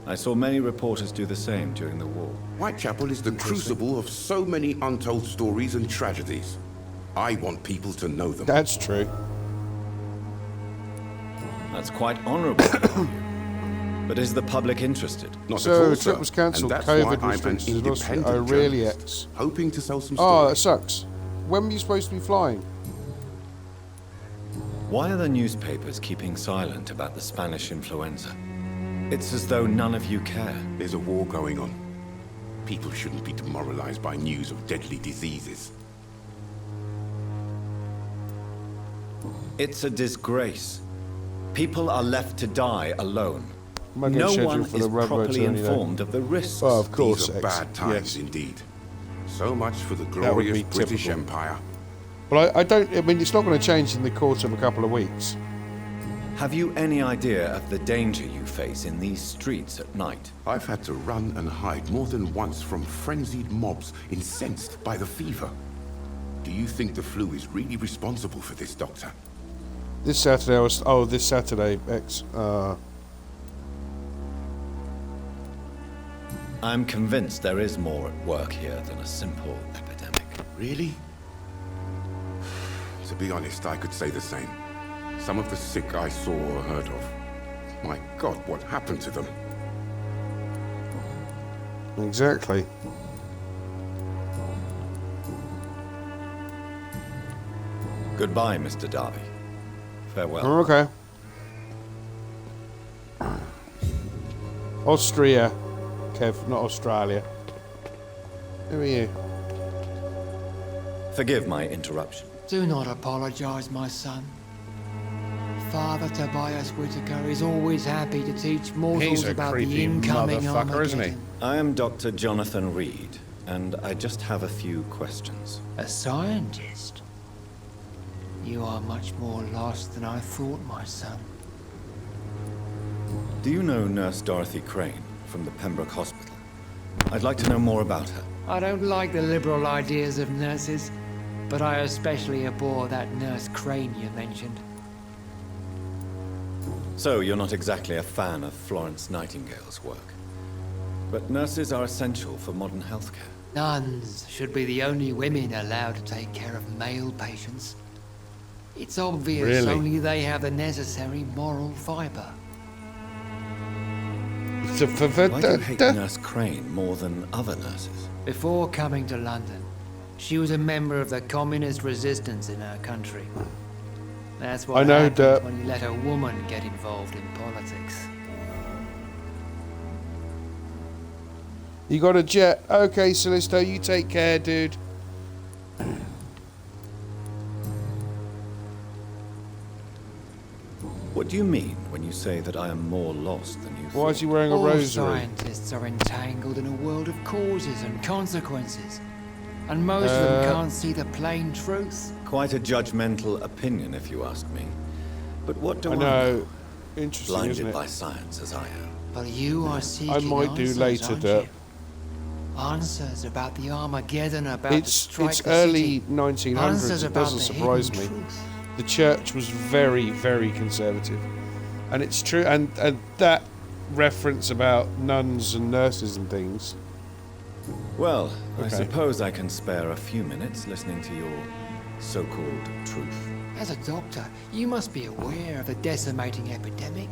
I saw many reporters do the same during the war. Whitechapel is the crucible of so many untold stories and tragedies. I want people to know them. That's true. That's quite honorable of you. But is the public interested? Not So, at all, the trip sir. was cancelled. And that's COVID why I'm an restrictions in Austria. independent Oh, really, journalist, hoping to sell some Oh, that stories. sucks. When were you supposed to be flying? Why are the newspapers keeping silent about the Spanish influenza? It's as though none of you care. There's a war going on. People shouldn't be demoralized by news of deadly diseases. It's a disgrace. People are left to die alone. Am I getting No scheduled one for is the rubber properly attorney then? informed of the risks. Oh, of course. These are bad times yes. indeed. So much for the would glorious be British typical. Empire. Well, I don't. I mean, it's not going to change in the course of a couple of weeks. Have you any idea of the danger you face in these streets at night? I've had to run and hide more than once from frenzied mobs incensed by the fever. Do you think the flu is really responsible for this, Doctor? This Saturday, I was. Oh, this Saturday, X. I'm convinced there is more at work here than a simple epidemic. Really? To be honest, I could say the same. Some of the sick I saw or heard of. My God, what happened to them? Exactly. Goodbye, Mr. Darby. Farewell. Oh, okay. Austria. Kev, not Australia. Who are you? Forgive my interruption. Do not apologize, my son. Father Tobias Whitaker is always happy to teach mortals He's a about the creepy incoming motherfucker, isn't he? Armageddon. I am Dr. Jonathan Reed, and I just have a few questions. A scientist? You are much more lost than I thought, my son. Do you know Nurse Dorothy Crane from the Pembroke Hospital? I'd like to know more about her. I don't like the liberal ideas of nurses, but I especially abhor that Nurse Crane you mentioned. So, you're not exactly a fan of Florence Nightingale's work. But nurses are essential for modern healthcare. Nuns should be the only women allowed to take care of male patients. It's obvious Really? only they have the necessary moral fiber. Why do you hate Nurse Crane more than other nurses? Before coming to London, she was a member of the communist resistance in her country. That's what I know, happens Derp. when you let a woman get involved in politics. You got a jet. Okay, Callisto, you take care, dude. What do you mean when you say that I am more lost than you Why is he wearing a All rosary? scientists are entangled in a world of causes and consequences, and most of them can't see the plain truth. Quite a judgmental opinion, if you ask me. But what do I I know. Interesting, Blinded isn't it? by science as I am. But you are seeking I might do answers, later, aren't Derp. you? Answers about the Armageddon about to It's strike the early city. 1900s. Answers It about doesn't the surprise me. hidden truth. The church was very, very conservative, and it's true. And that reference about nuns and nurses and things. Well, I Okay. suppose I can spare a few minutes listening to your so-called truth. As a doctor, you must be aware of the decimating epidemic.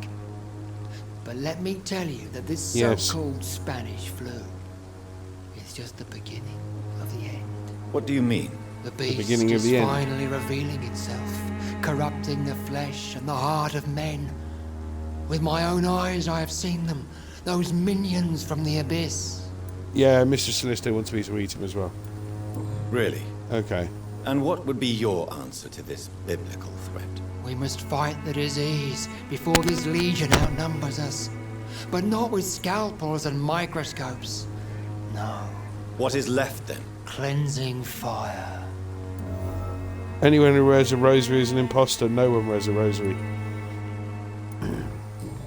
But let me tell you that this Yes. so-called Spanish flu is just the beginning of the end. What do you mean? The beast beginning of is the end. finally revealing itself, corrupting the flesh and the heart of men. With my own eyes I have seen them, those minions from the abyss. Yeah, Mr. Callisto wants me to eat him as well. Really? Okay. And what would be your answer to this biblical threat? We must fight the disease before this legion outnumbers us. But not with scalpels and microscopes. No. What is left then? Cleansing fire. Anyone who wears a rosary is an imposter. No one wears a rosary.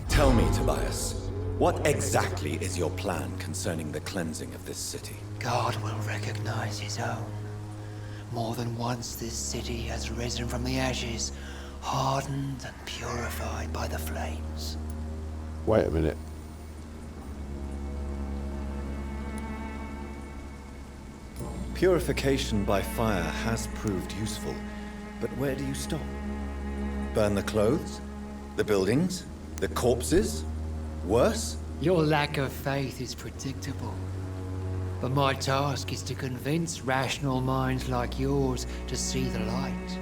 Tell me, Tobias, what exactly is your plan concerning the cleansing of this city? God will recognize his own. More than once this city has risen from the ashes, hardened and purified by the flames. Wait a minute. Purification by fire has proved useful, but where do you stop? Burn the clothes? The buildings? The corpses? Worse? Your lack of faith is predictable. But my task is to convince rational minds like yours to see the light.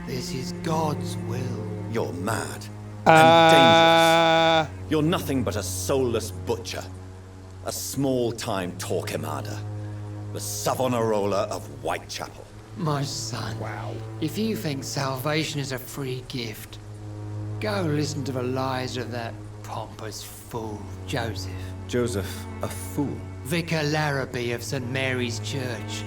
This is God's will. You're mad. And dangerous. You're nothing but a soulless butcher. A small-time Torquemada. The Savonarola of Whitechapel. My son. Wow. If you think salvation is a free gift, go listen to the lies of that pompous fool, Joseph. Joseph, a fool? Vicar Larrabee of St. Mary's Church.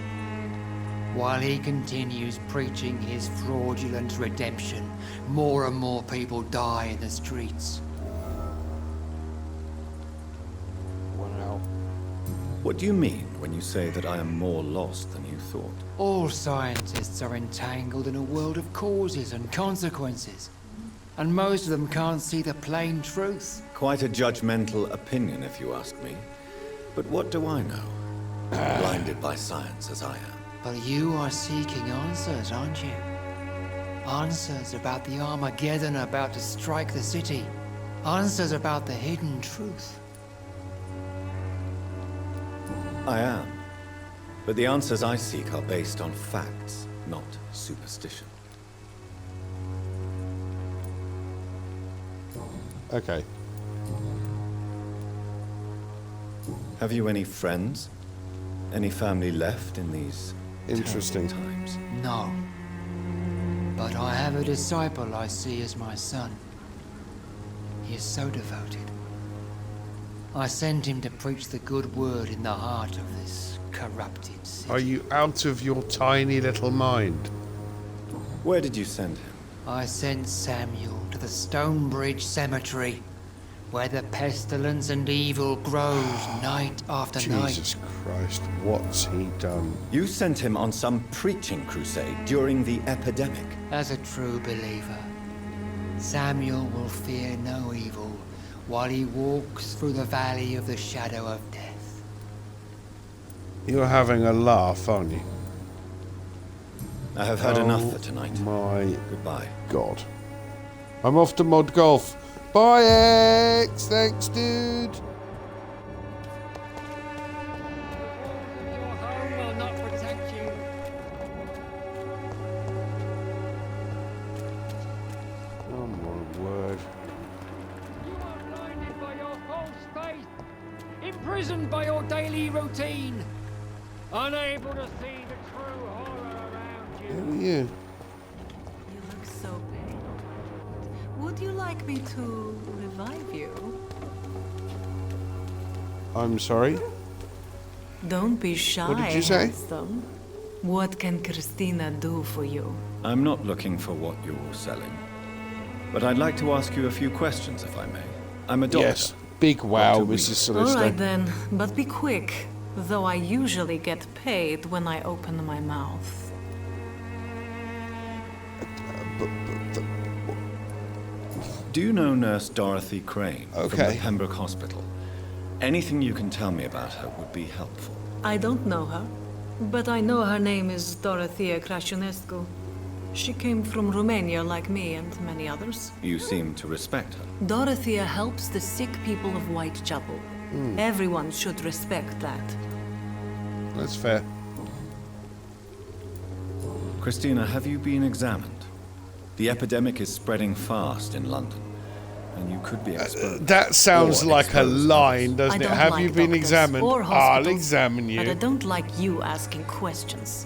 While he continues preaching his fraudulent redemption, more and more people die in the streets. Wow. What do you mean when you say that I am more lost than you thought? All scientists are entangled in a world of causes and consequences, and most of them can't see the plain truth. Quite a judgmental opinion, if you ask me. But what do I know? Blinded by science as I am. But you are seeking answers, aren't you? Answers about the Armageddon about to strike the city. Answers about the hidden truth. I am. But the answers I seek are based on facts, not superstition. Okay. Have you any friends? Any family left in these interesting times? No. But I have a disciple I see as my son. He is so devoted. I sent him to preach the good word in the heart of this corrupted city. Are you out of your tiny little mind? Where did you send him? I sent Samuel to the Stonebridge Cemetery, where the pestilence and evil grows night after night. Jesus Christ, what's he done? You sent him on some preaching crusade during the epidemic. As a true believer, Samuel will fear no evil while he walks through the valley of the shadow of death. You're having a laugh, aren't you? I have had enough for tonight. My goodbye. God. I'm off to mod golf. Bye, X. Thanks, dude. Your home will not protect you. Oh my word. You are blinded by your false faith, imprisoned by your daily routine, unable to see the true horror around you. Who are you? You look so pale. Would you like me to revive you? I'm sorry? Don't be shy, What did you say? handsome. What can Christina do for you? I'm not looking for what you're selling. But I'd like to ask you a few questions, if I may. I'm a doctor. Yes. Big wow, Mrs. Solista. All right then, but be quick. Though I usually get paid when I open my mouth. Do you know Nurse Dorothy Crane from the Okay. Pembroke Hospital? Anything you can tell me about her would be helpful. I don't know her, but I know her name is Dorothea Crăciunescu. She came from Romania like me and many others. You seem to respect her. Dorothea helps the sick people of Whitechapel. Everyone should respect that. That's fair. Christina, have you been examined? The epidemic is spreading fast in London, and you could be exposed. That sounds Or like a exposed line, I doesn't it? don't Have like you been doctors examined? or I'll hospitals, examine But I you. don't like you asking questions.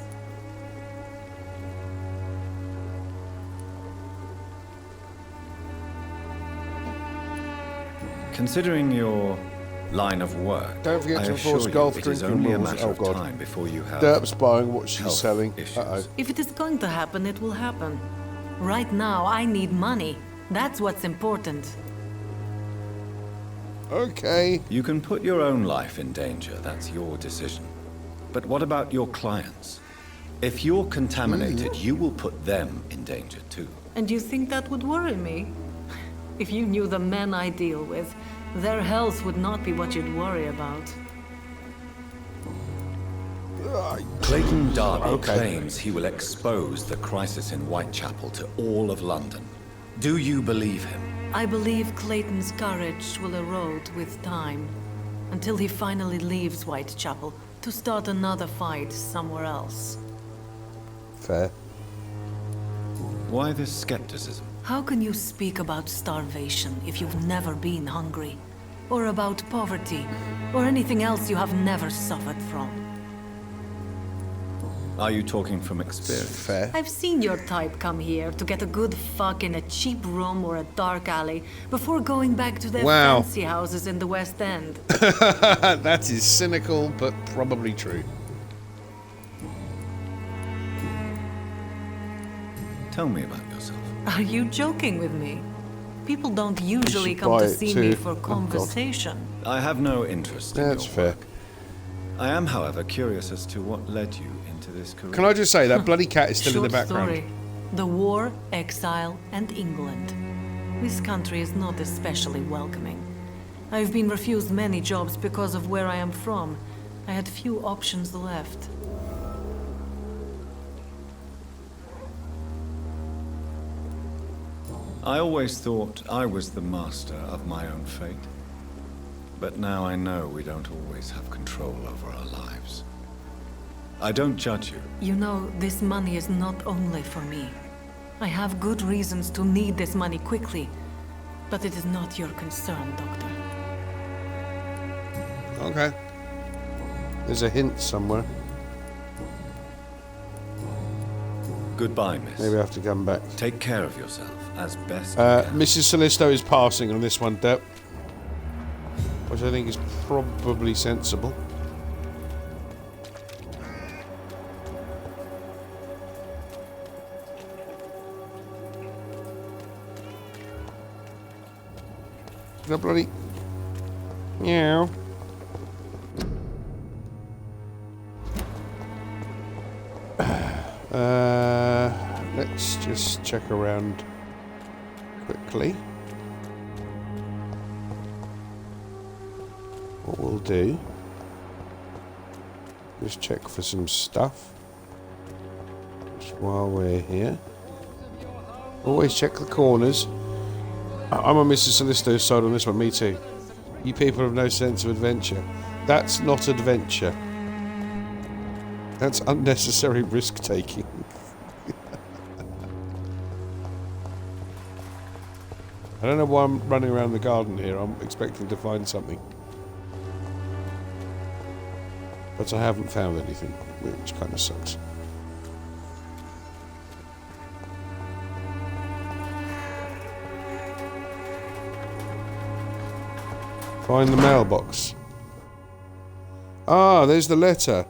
Considering your line of work, Don't forget I to assure enforce you golf it is drinking only a rules. matter Oh of God. time before you have Derp's buying what she's health selling. issues. Uh-oh. If it is going to happen, it will happen. Right now, I need money. That's what's important. Okay. You can put your own life in danger, that's your decision. But what about your clients? If you're contaminated, you will put them in danger too. And you think that would worry me? If you knew the men I deal with, their health would not be what you'd worry about. Clayton Darby claims he will expose the crisis in Whitechapel to all of London. Do you believe him? I believe Clayton's courage will erode with time, until he finally leaves Whitechapel to start another fight somewhere else. Fair. Why this skepticism? How can you speak about starvation if you've never been hungry? Or about poverty? Or anything else you have never suffered from? Are you talking from experience? Fair. I've seen your type come here to get a good fuck in a cheap room or a dark alley before going back to their Wow. fancy houses in the West End. That is cynical, but probably true. Tell me about yourself. Are you joking with me? People don't usually should come buy to it see too. me Oh, for God. conversation. I have no interest in That's your fair. work. I am, however, curious as to what led you into this career. Can I just say that bloody cat is still in the Short background? story. The war, exile, and England. This country is not especially welcoming. I've been refused many jobs because of where I am from. I had few options left. I always thought I was the master of my own fate. But now I know we don't always have control over our lives. I don't judge you. You know, this money is not only for me. I have good reasons to need this money quickly, but it is not your concern, Doctor. Okay. There's a hint somewhere. Goodbye, miss. Maybe I have to come back. Take care of yourself as best you can. Mrs. Salisto is passing on this one, Depp. Which I think is probably sensible. No bloody... Meow. Let's just check around quickly. What we'll do, just check for some stuff just while we're here. Always check the corners. I'm on Mrs. Salisto's side on this one, me too. You people have no sense of adventure. That's not adventure. That's unnecessary risk-taking. I don't know why I'm running around the garden here. I'm expecting to find something. But I haven't found anything, which kind of sucks. Find the mailbox. Ah, there's the letter.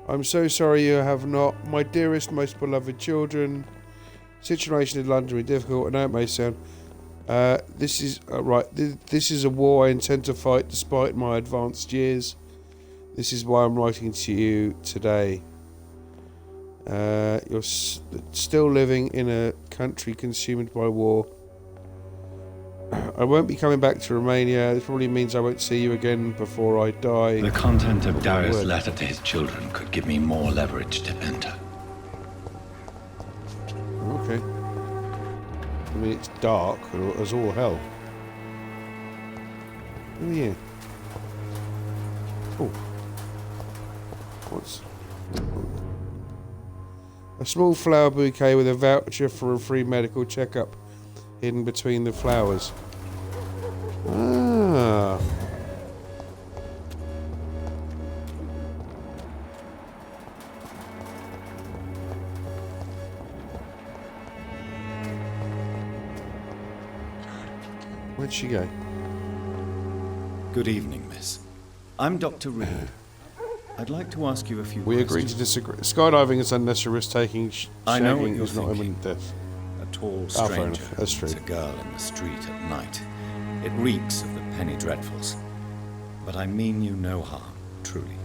I'm so sorry you have not. My dearest, most beloved children. Situation in London is difficult. I know it may sound... this is... right, this is a war I intend to fight despite my advanced years. This is why I'm writing to you today. You're still living in a country consumed by war. I won't be coming back to Romania. This probably means I won't see you again before I die. The content of Darius' letter to his children could give me more leverage to enter. Okay. I mean, it's dark as all hell. Oh, yeah. Oh. What's... A small flower bouquet with a voucher for a free medical checkup hidden between the flowers. Ah. Where'd she go? Good evening, miss. I'm Dr. Reed. I'd like to ask you a few We agree to disagree. Skydiving is unnecessary risk-taking. I know what Shagging you're is not thinking. imminent death. A tall Ah, fair stranger enough. That's true. meets a girl in the street at night. It reeks of the penny dreadfuls. But I mean you no harm, truly.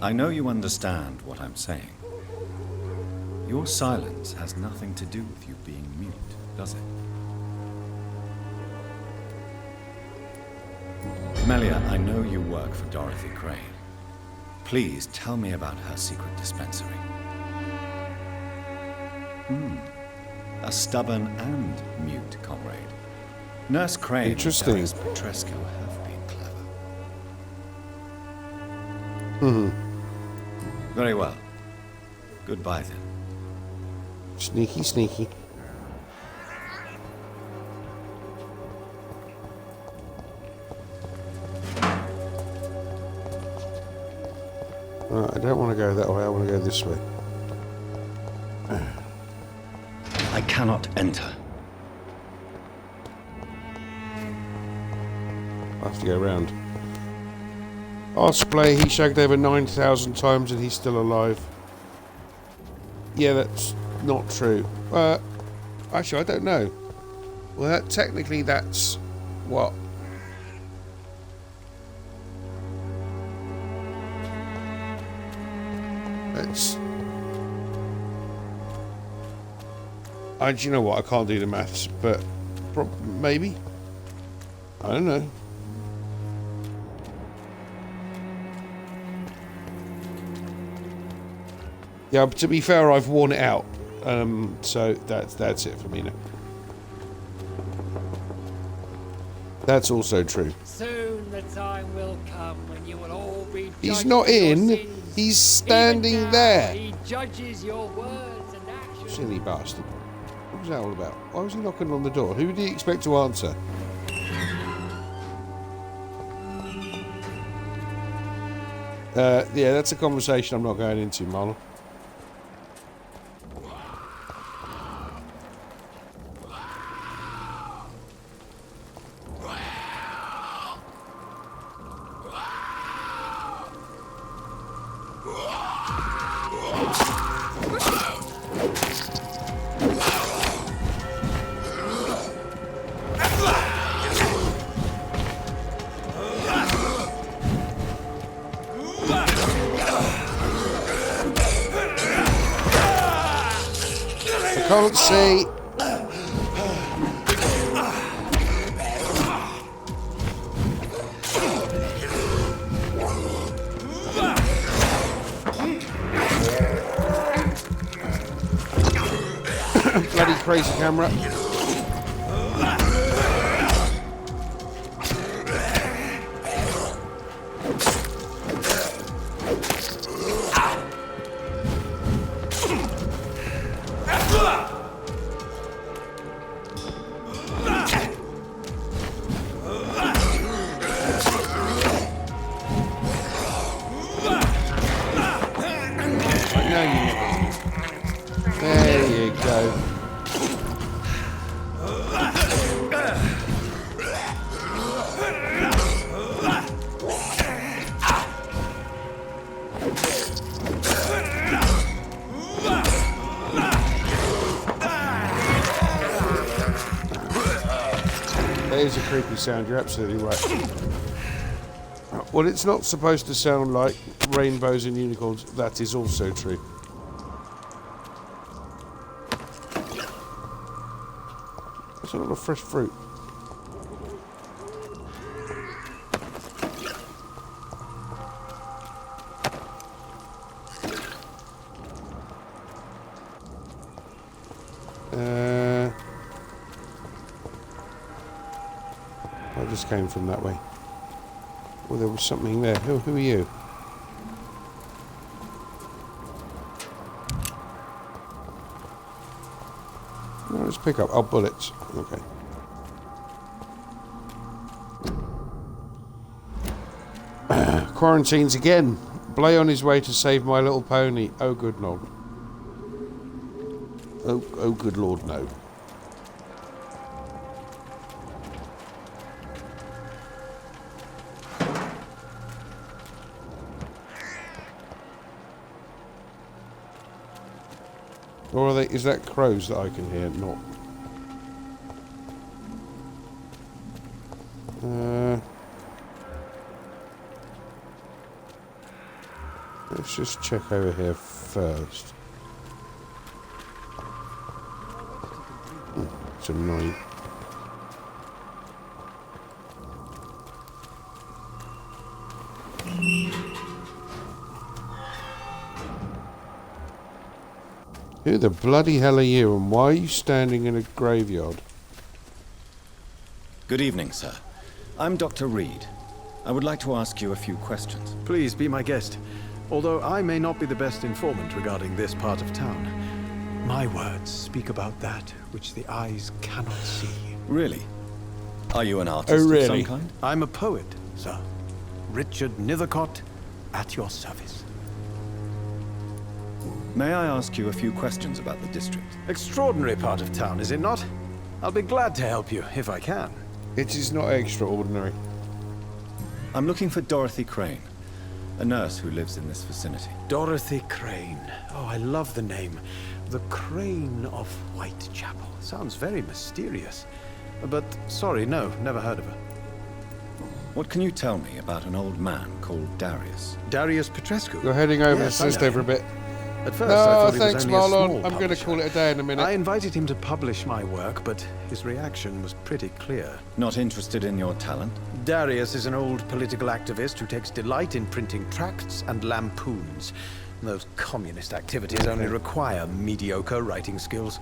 I know you understand what I'm saying. Your silence has nothing to do with you being mute, does it? Melia, I know you work for Dorothy Crane. Please tell me about her secret dispensary. A stubborn and mute comrade. Nurse Crane Interesting. and Darius Petrescu have been clever. Hmm. Very well. Goodbye then. Sneaky, sneaky. Right, I don't want to go that way, I want to go this way. I cannot enter. I have to go round. Osplay, he shagged over 9,000 times and he's still alive. Yeah, that's not true. Actually, I don't know. Well, technically that's what? That's... do you know what? I can't do the maths, but maybe. I don't know. Yeah, but to be fair, I've worn it out. So that's it for me now. That's also true. Soon the time will come when you will all be He's judged not for your in. sins. He's standing Even now, there. He judges your words and actions. Silly bastard. What was that all about? Why was he knocking on the door? Who did he expect to answer? Yeah, that's a conversation I'm not going into, Marlon. Can't see. Bloody crazy camera. There you go. That is a creepy sound, you're absolutely right. Well, it's not supposed to sound like rainbows and unicorns. That is also true. That's a lot of fresh fruit. I just came from that way. Well, there was something there. Who are you? No, let's pick up. Oh, bullets. Okay. Quarantines again. Blay on his way to save My Little Pony. Oh, good Lord. Oh, good Lord, no. Or are they, is that crows that I can hear? Not. Let's just check over here first. It's annoying. Who the bloody hell are you, and why are you standing in a graveyard? Good evening, sir. I'm Dr. Reed. I would like to ask you a few questions. Please be my guest. Although I may not be the best informant regarding this part of town, my words speak about that which the eyes cannot see. Really? Are you an artist Oh, really? of some kind? I'm a poet, sir. Richard Nithercott, at your service. May I ask you a few questions about the district? Extraordinary part of town, is it not? I'll be glad to help you, if I can. It is not extraordinary. I'm looking for Dorothy Crane, a nurse who lives in this vicinity. Dorothy Crane. Oh, I love the name. The Crane of Whitechapel. Sounds very mysterious. But, sorry, no, never heard of her. What can you tell me about an old man called Darius? Darius Petrescu? You're heading over Yes, to I know Sister for a him. bit. At first, No, I thought he thanks, was only a Marlon. small I'm going to publisher. call it a day in a minute. I invited him to publish my work, but his reaction was pretty clear. Not interested in your talent? Darius is an old political activist who takes delight in printing tracts and lampoons. Those communist activities only require mediocre writing skills.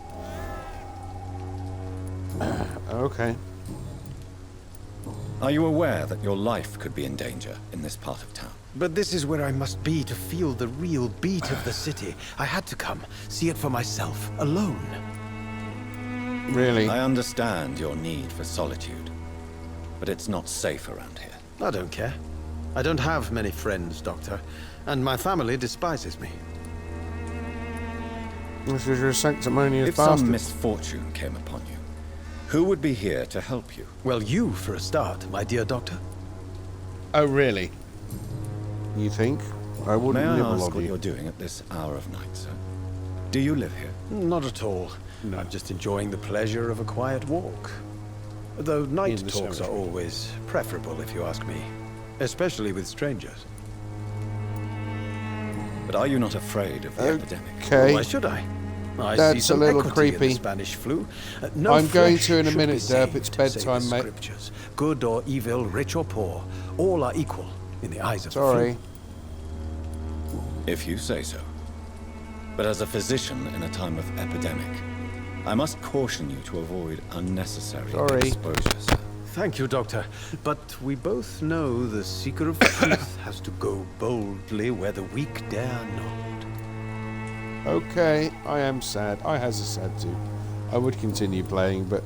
Okay. Are you aware that your life could be in danger in this part of town? But this is where I must be to feel the real beat of the city. I had to come, see it for myself, alone. Really? I understand your need for solitude, but it's not safe around here. I don't care. I don't have many friends, Doctor, and my family despises me. This is your sanctimonious If bastard. some misfortune came upon you, who would be here to help you? Well, you, for a start, my dear Doctor. Oh, really? You think? I wouldn't May I nibble ask on what you. you're doing at this hour of night, sir? Do you live here? Not at all. No. I'm just enjoying the pleasure of a quiet walk. Though night In the talks are cemetery. always preferable, if you ask me. Especially with strangers. But are you not afraid of the epidemic? Okay. Why should I? I That's see a some little equity in the creepy. Spanish flu. No I'm going flesh to in a should minute, be Derp. saved, It's say bedtime, the mate. Scriptures. Good or evil, rich or poor, all are equal in the eyes of the Sorry. few. If you say so. But as a physician in a time of epidemic, I must caution you to avoid unnecessary Sorry. exposure, sir. Thank you, Doctor. But we both know the seeker of truth has to go boldly where the weak dare not. Okay, I am sad. I has a sad too. I would continue playing, but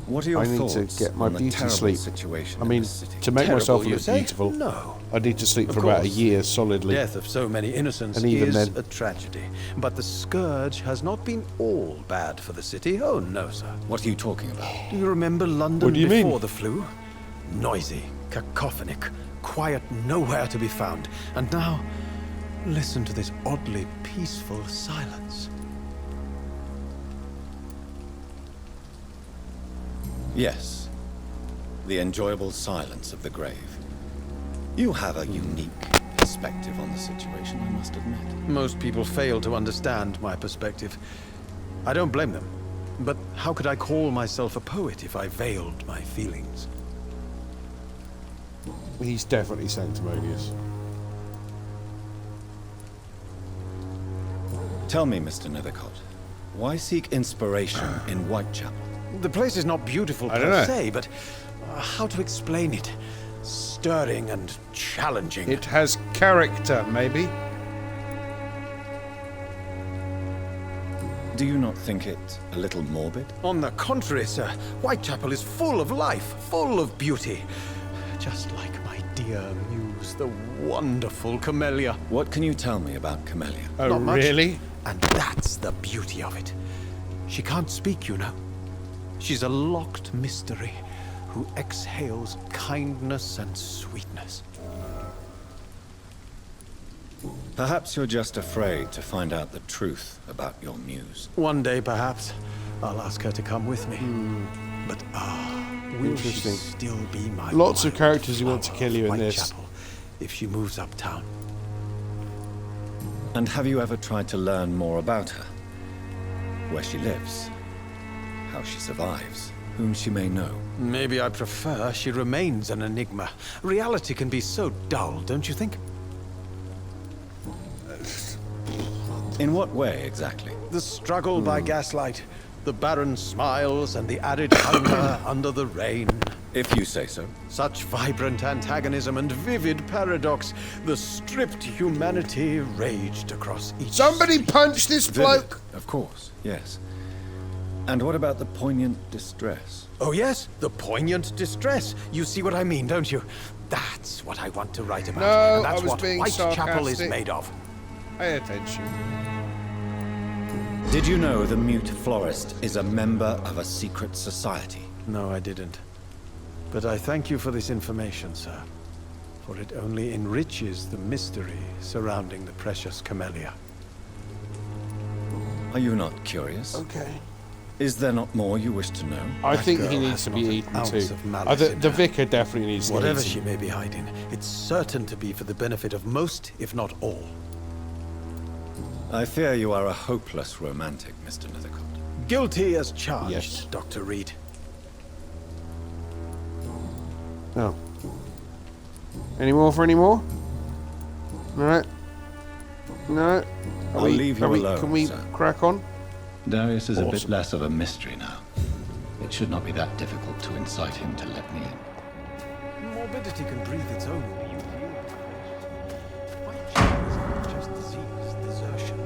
What are your I need thoughts to get my on the beauty terrible sleep. situation I in mean, this city? to make Terrible, myself you look say? beautiful, No. I need to sleep Of for about a course. year solidly. Death of so many innocents And even is then- a tragedy. But the scourge has not been all bad for the city. Oh, no, sir. What are you talking about? Do you remember London What do you before mean? the flu? Noisy, cacophonic, quiet nowhere to be found. And now, listen to this oddly peaceful silence. Yes. The enjoyable silence of the grave. You have a unique perspective on the situation, I must admit. Most people fail to understand my perspective. I don't blame them. But how could I call myself a poet if I veiled my feelings? He's definitely sanctimonious. Tell me, Mr. Nethercott, why seek inspiration in Whitechapel? The place is not beautiful I don't per know. se, but how to explain it? Stirring and challenging. It has character, maybe. Do you not think it a little morbid? On the contrary, sir, Whitechapel is full of life, full of beauty. Just like my dear muse, the wonderful Camellia. What can you tell me about Camellia? Oh, Not much. really? And that's the beauty of it. She can't speak, you know. She's a locked mystery who exhales kindness and sweetness. Perhaps you're just afraid to find out the truth about your muse. One day, perhaps, I'll ask her to come with me. But will she Interesting. still be my Lots of wild characters who want to flower kill you of in this. Whitechapel if she moves uptown? And have you ever tried to learn more about her? Where she lives? How she survives? Whom she may know? Maybe I prefer she remains an enigma. Reality can be so dull, don't you think? In what way, exactly? The struggle by gaslight, the barren smiles and the added hunger under the rain. If you say so. Such vibrant antagonism and vivid paradox. The stripped humanity raged across each... Somebody punch this bloke! Of course, yes. And what about the poignant distress? Oh yes, the poignant distress. You see what I mean, don't you? That's what I want to write about. No, and that's I was what being Whitechapel is sarcastic. made of. Pay attention. Did you know the Mute Florist is a member of a secret society? No, I didn't. But I thank you for this information, sir. For it only enriches the mystery surrounding the precious camellia. Are you not curious? Okay. Is there not more you wish to know? I think he needs to be eaten too. The vicar definitely needs to be eaten. Whatever she may be hiding, it's certain to be for the benefit of most, if not all. I fear you are a hopeless romantic, Mr. Nethercott. Guilty as charged, Yes. Dr. Reed. Oh. Any more for any more? No. No. I'll leave you alone, Can we sir. crack on? Darius is a bit Awesome. less of a mystery now. It should not be that difficult to incite him to let me in. Morbidity can breathe its own beauty. Whitechapel is not just disease, desertion.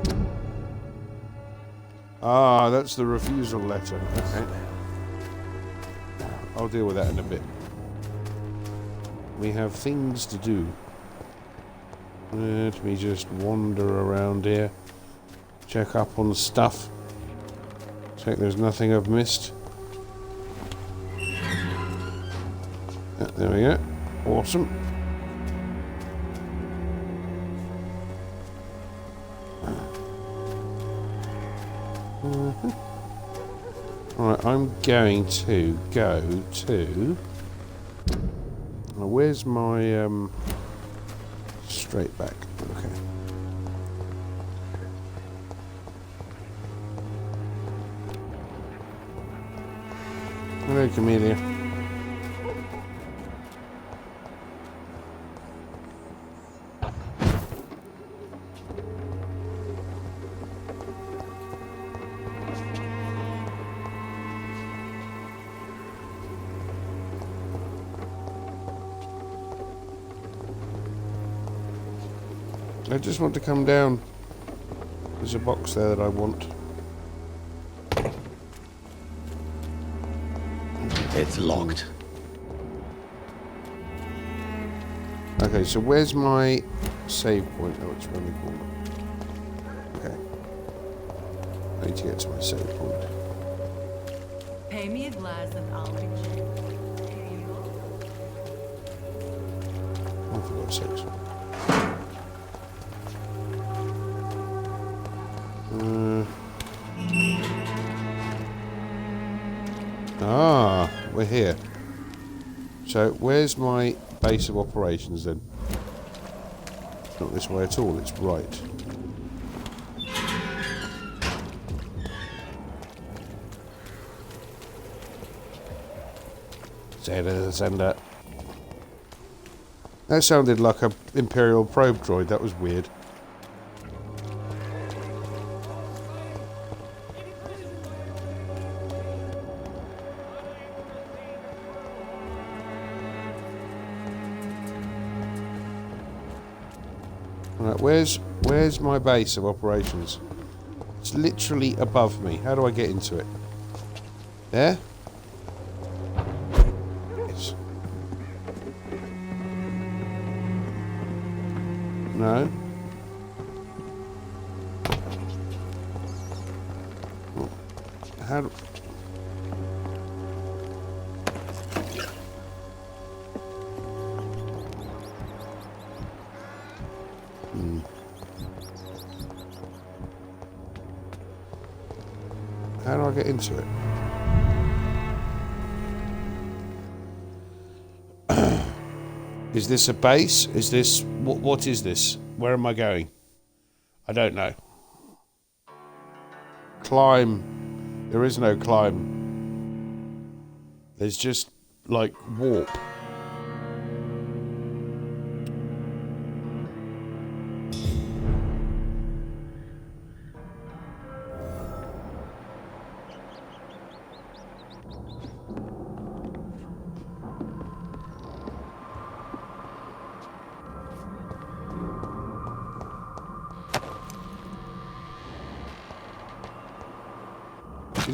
Ah, that's the refusal letter. Okay. I'll deal with that in a bit. We have things to do. Let me just wander around here. Check up on stuff. Check there's nothing I've missed. Yeah, there we go. Awesome. Alright, I'm going to go to... Now, where's my... straight back. Okay. Hello, Camellia. I just want to come down. There's a box there that I want. It's locked. Okay, so where's my save point? Oh, it's around the corner. Okay. I need to get to my save point. Pay me a glass and I'll be cheap. Oh, for God's sakes. We're here. So, where's my base of operations then? It's not this way at all, it's right. Sender. That sounded like an Imperial probe droid, that was weird. Right, where's my base of operations? It's literally above me. How do I get into it? There? Yes. No. How do... How do I get into it? Is this a base? Is this... What is this? Where am I going? I don't know. Climb. There is no climb. There's just, like, warp.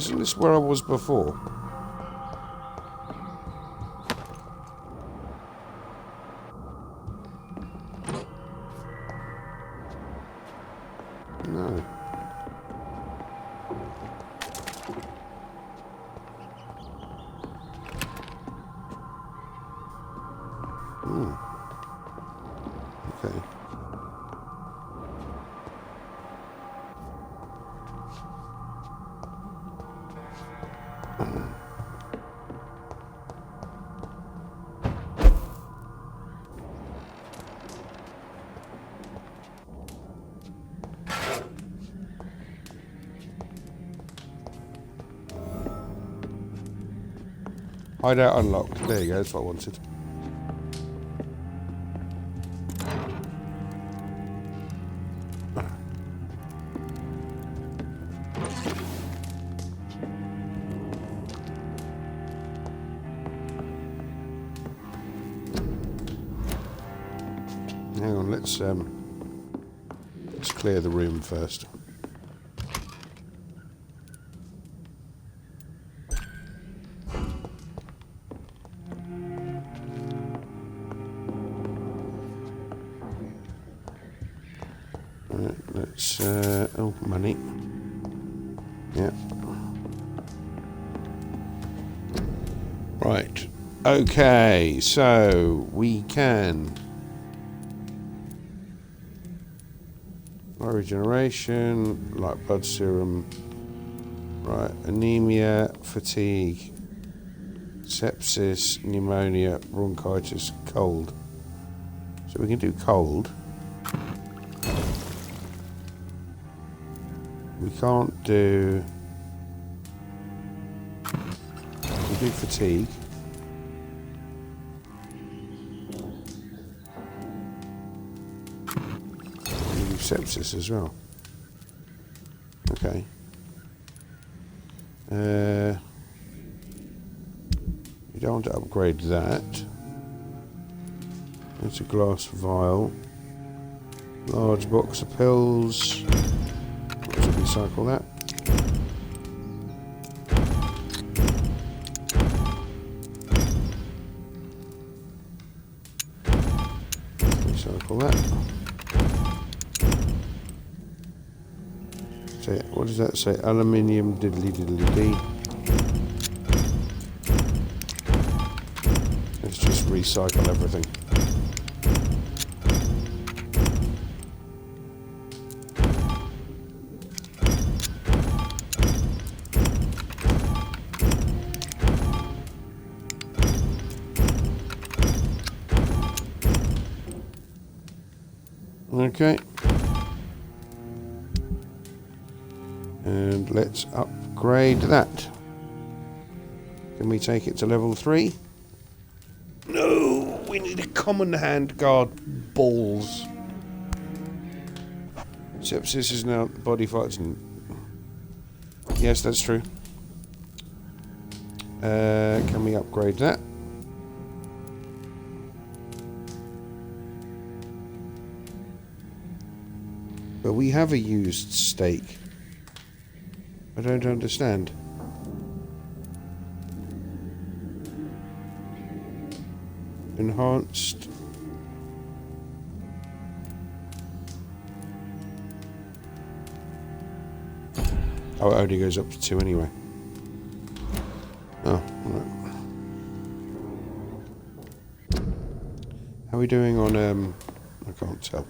Isn't this where I was before? No. Okay. Hideout unlocked. There you go, that's what I wanted. Hang on, let's clear the room first. Let's, oh, money. Yeah. Right. Okay, so we can... Regeneration, light blood serum. Right, anemia, fatigue, sepsis, pneumonia, bronchitis, cold. So we can do cold. We can't do... We do fatigue. We do sepsis as well. Okay. We don't want to upgrade that. It's a glass vial. Large box of pills. Let's recycle that. Recycle that. So what does that say? Aluminium diddly diddly dee. Let's just recycle everything. Okay. And let's upgrade that. Can we take it to level 3? No, we need a common handguard balls. Sepsis is now body fights. Yes, that's true. Can we upgrade that? But we have a used stake. I don't understand. Enhanced. Oh, it only goes up to 2 anyway. Oh, right. How are we doing on, I can't tell.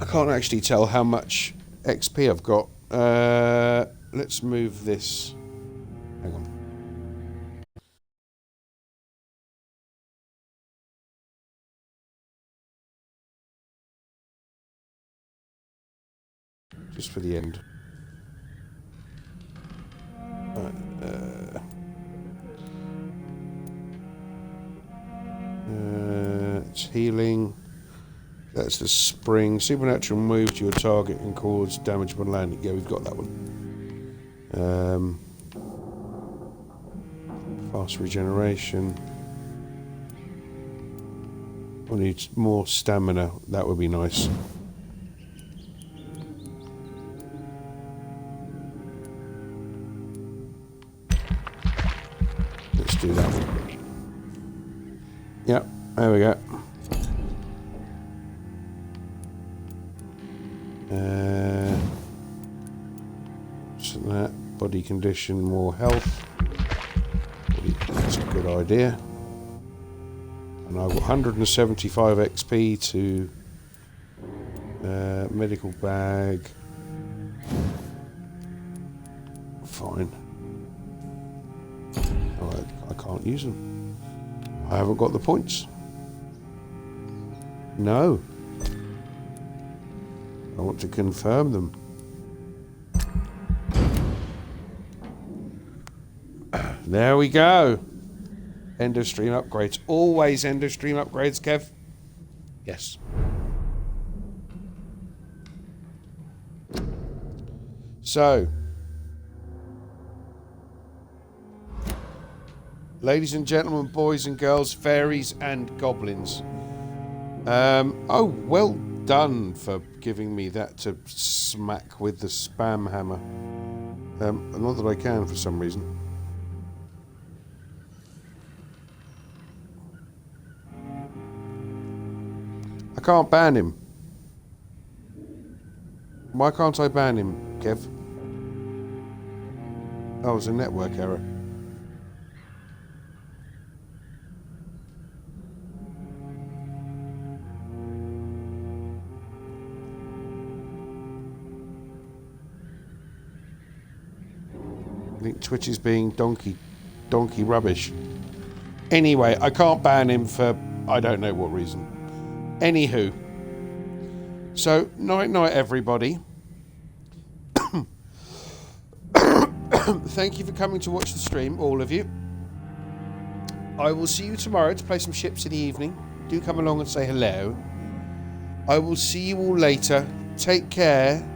I can't actually tell how much XP I've got. Let's move this. Hang on. Just for the end. It's healing. That's the spring. Supernatural move to your target and cause damage upon landing. Yeah, we've got that one. Fast regeneration. I need more stamina. That would be nice. Let's do that. Yep, there we go. So that body condition, more health. That's a good idea. And I've got 175 XP to medical bag. Fine. Oh, I can't use them. I haven't got the points. No. I want to confirm them. There we go. End of stream upgrades. Always end of stream upgrades, Kev. Yes. So, ladies and gentlemen, boys and girls, fairies and goblins. Oh, well done for giving me that to smack with the spam hammer. Not that I can for some reason. I can't ban him. Why can't I ban him, Kev? Oh, it's a network error. I think Twitch is being donkey rubbish. Anyway, I can't ban him for I don't know what reason. Anywho, so night everybody. Thank you for coming to watch the stream, all of you. I will see you tomorrow to play some ships in the evening. Do come along and say hello. I will see you all later. Take care.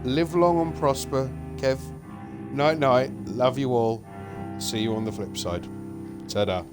Live long and prosper. Kev. Night. Love you all. See you on the flip side. Ta-da.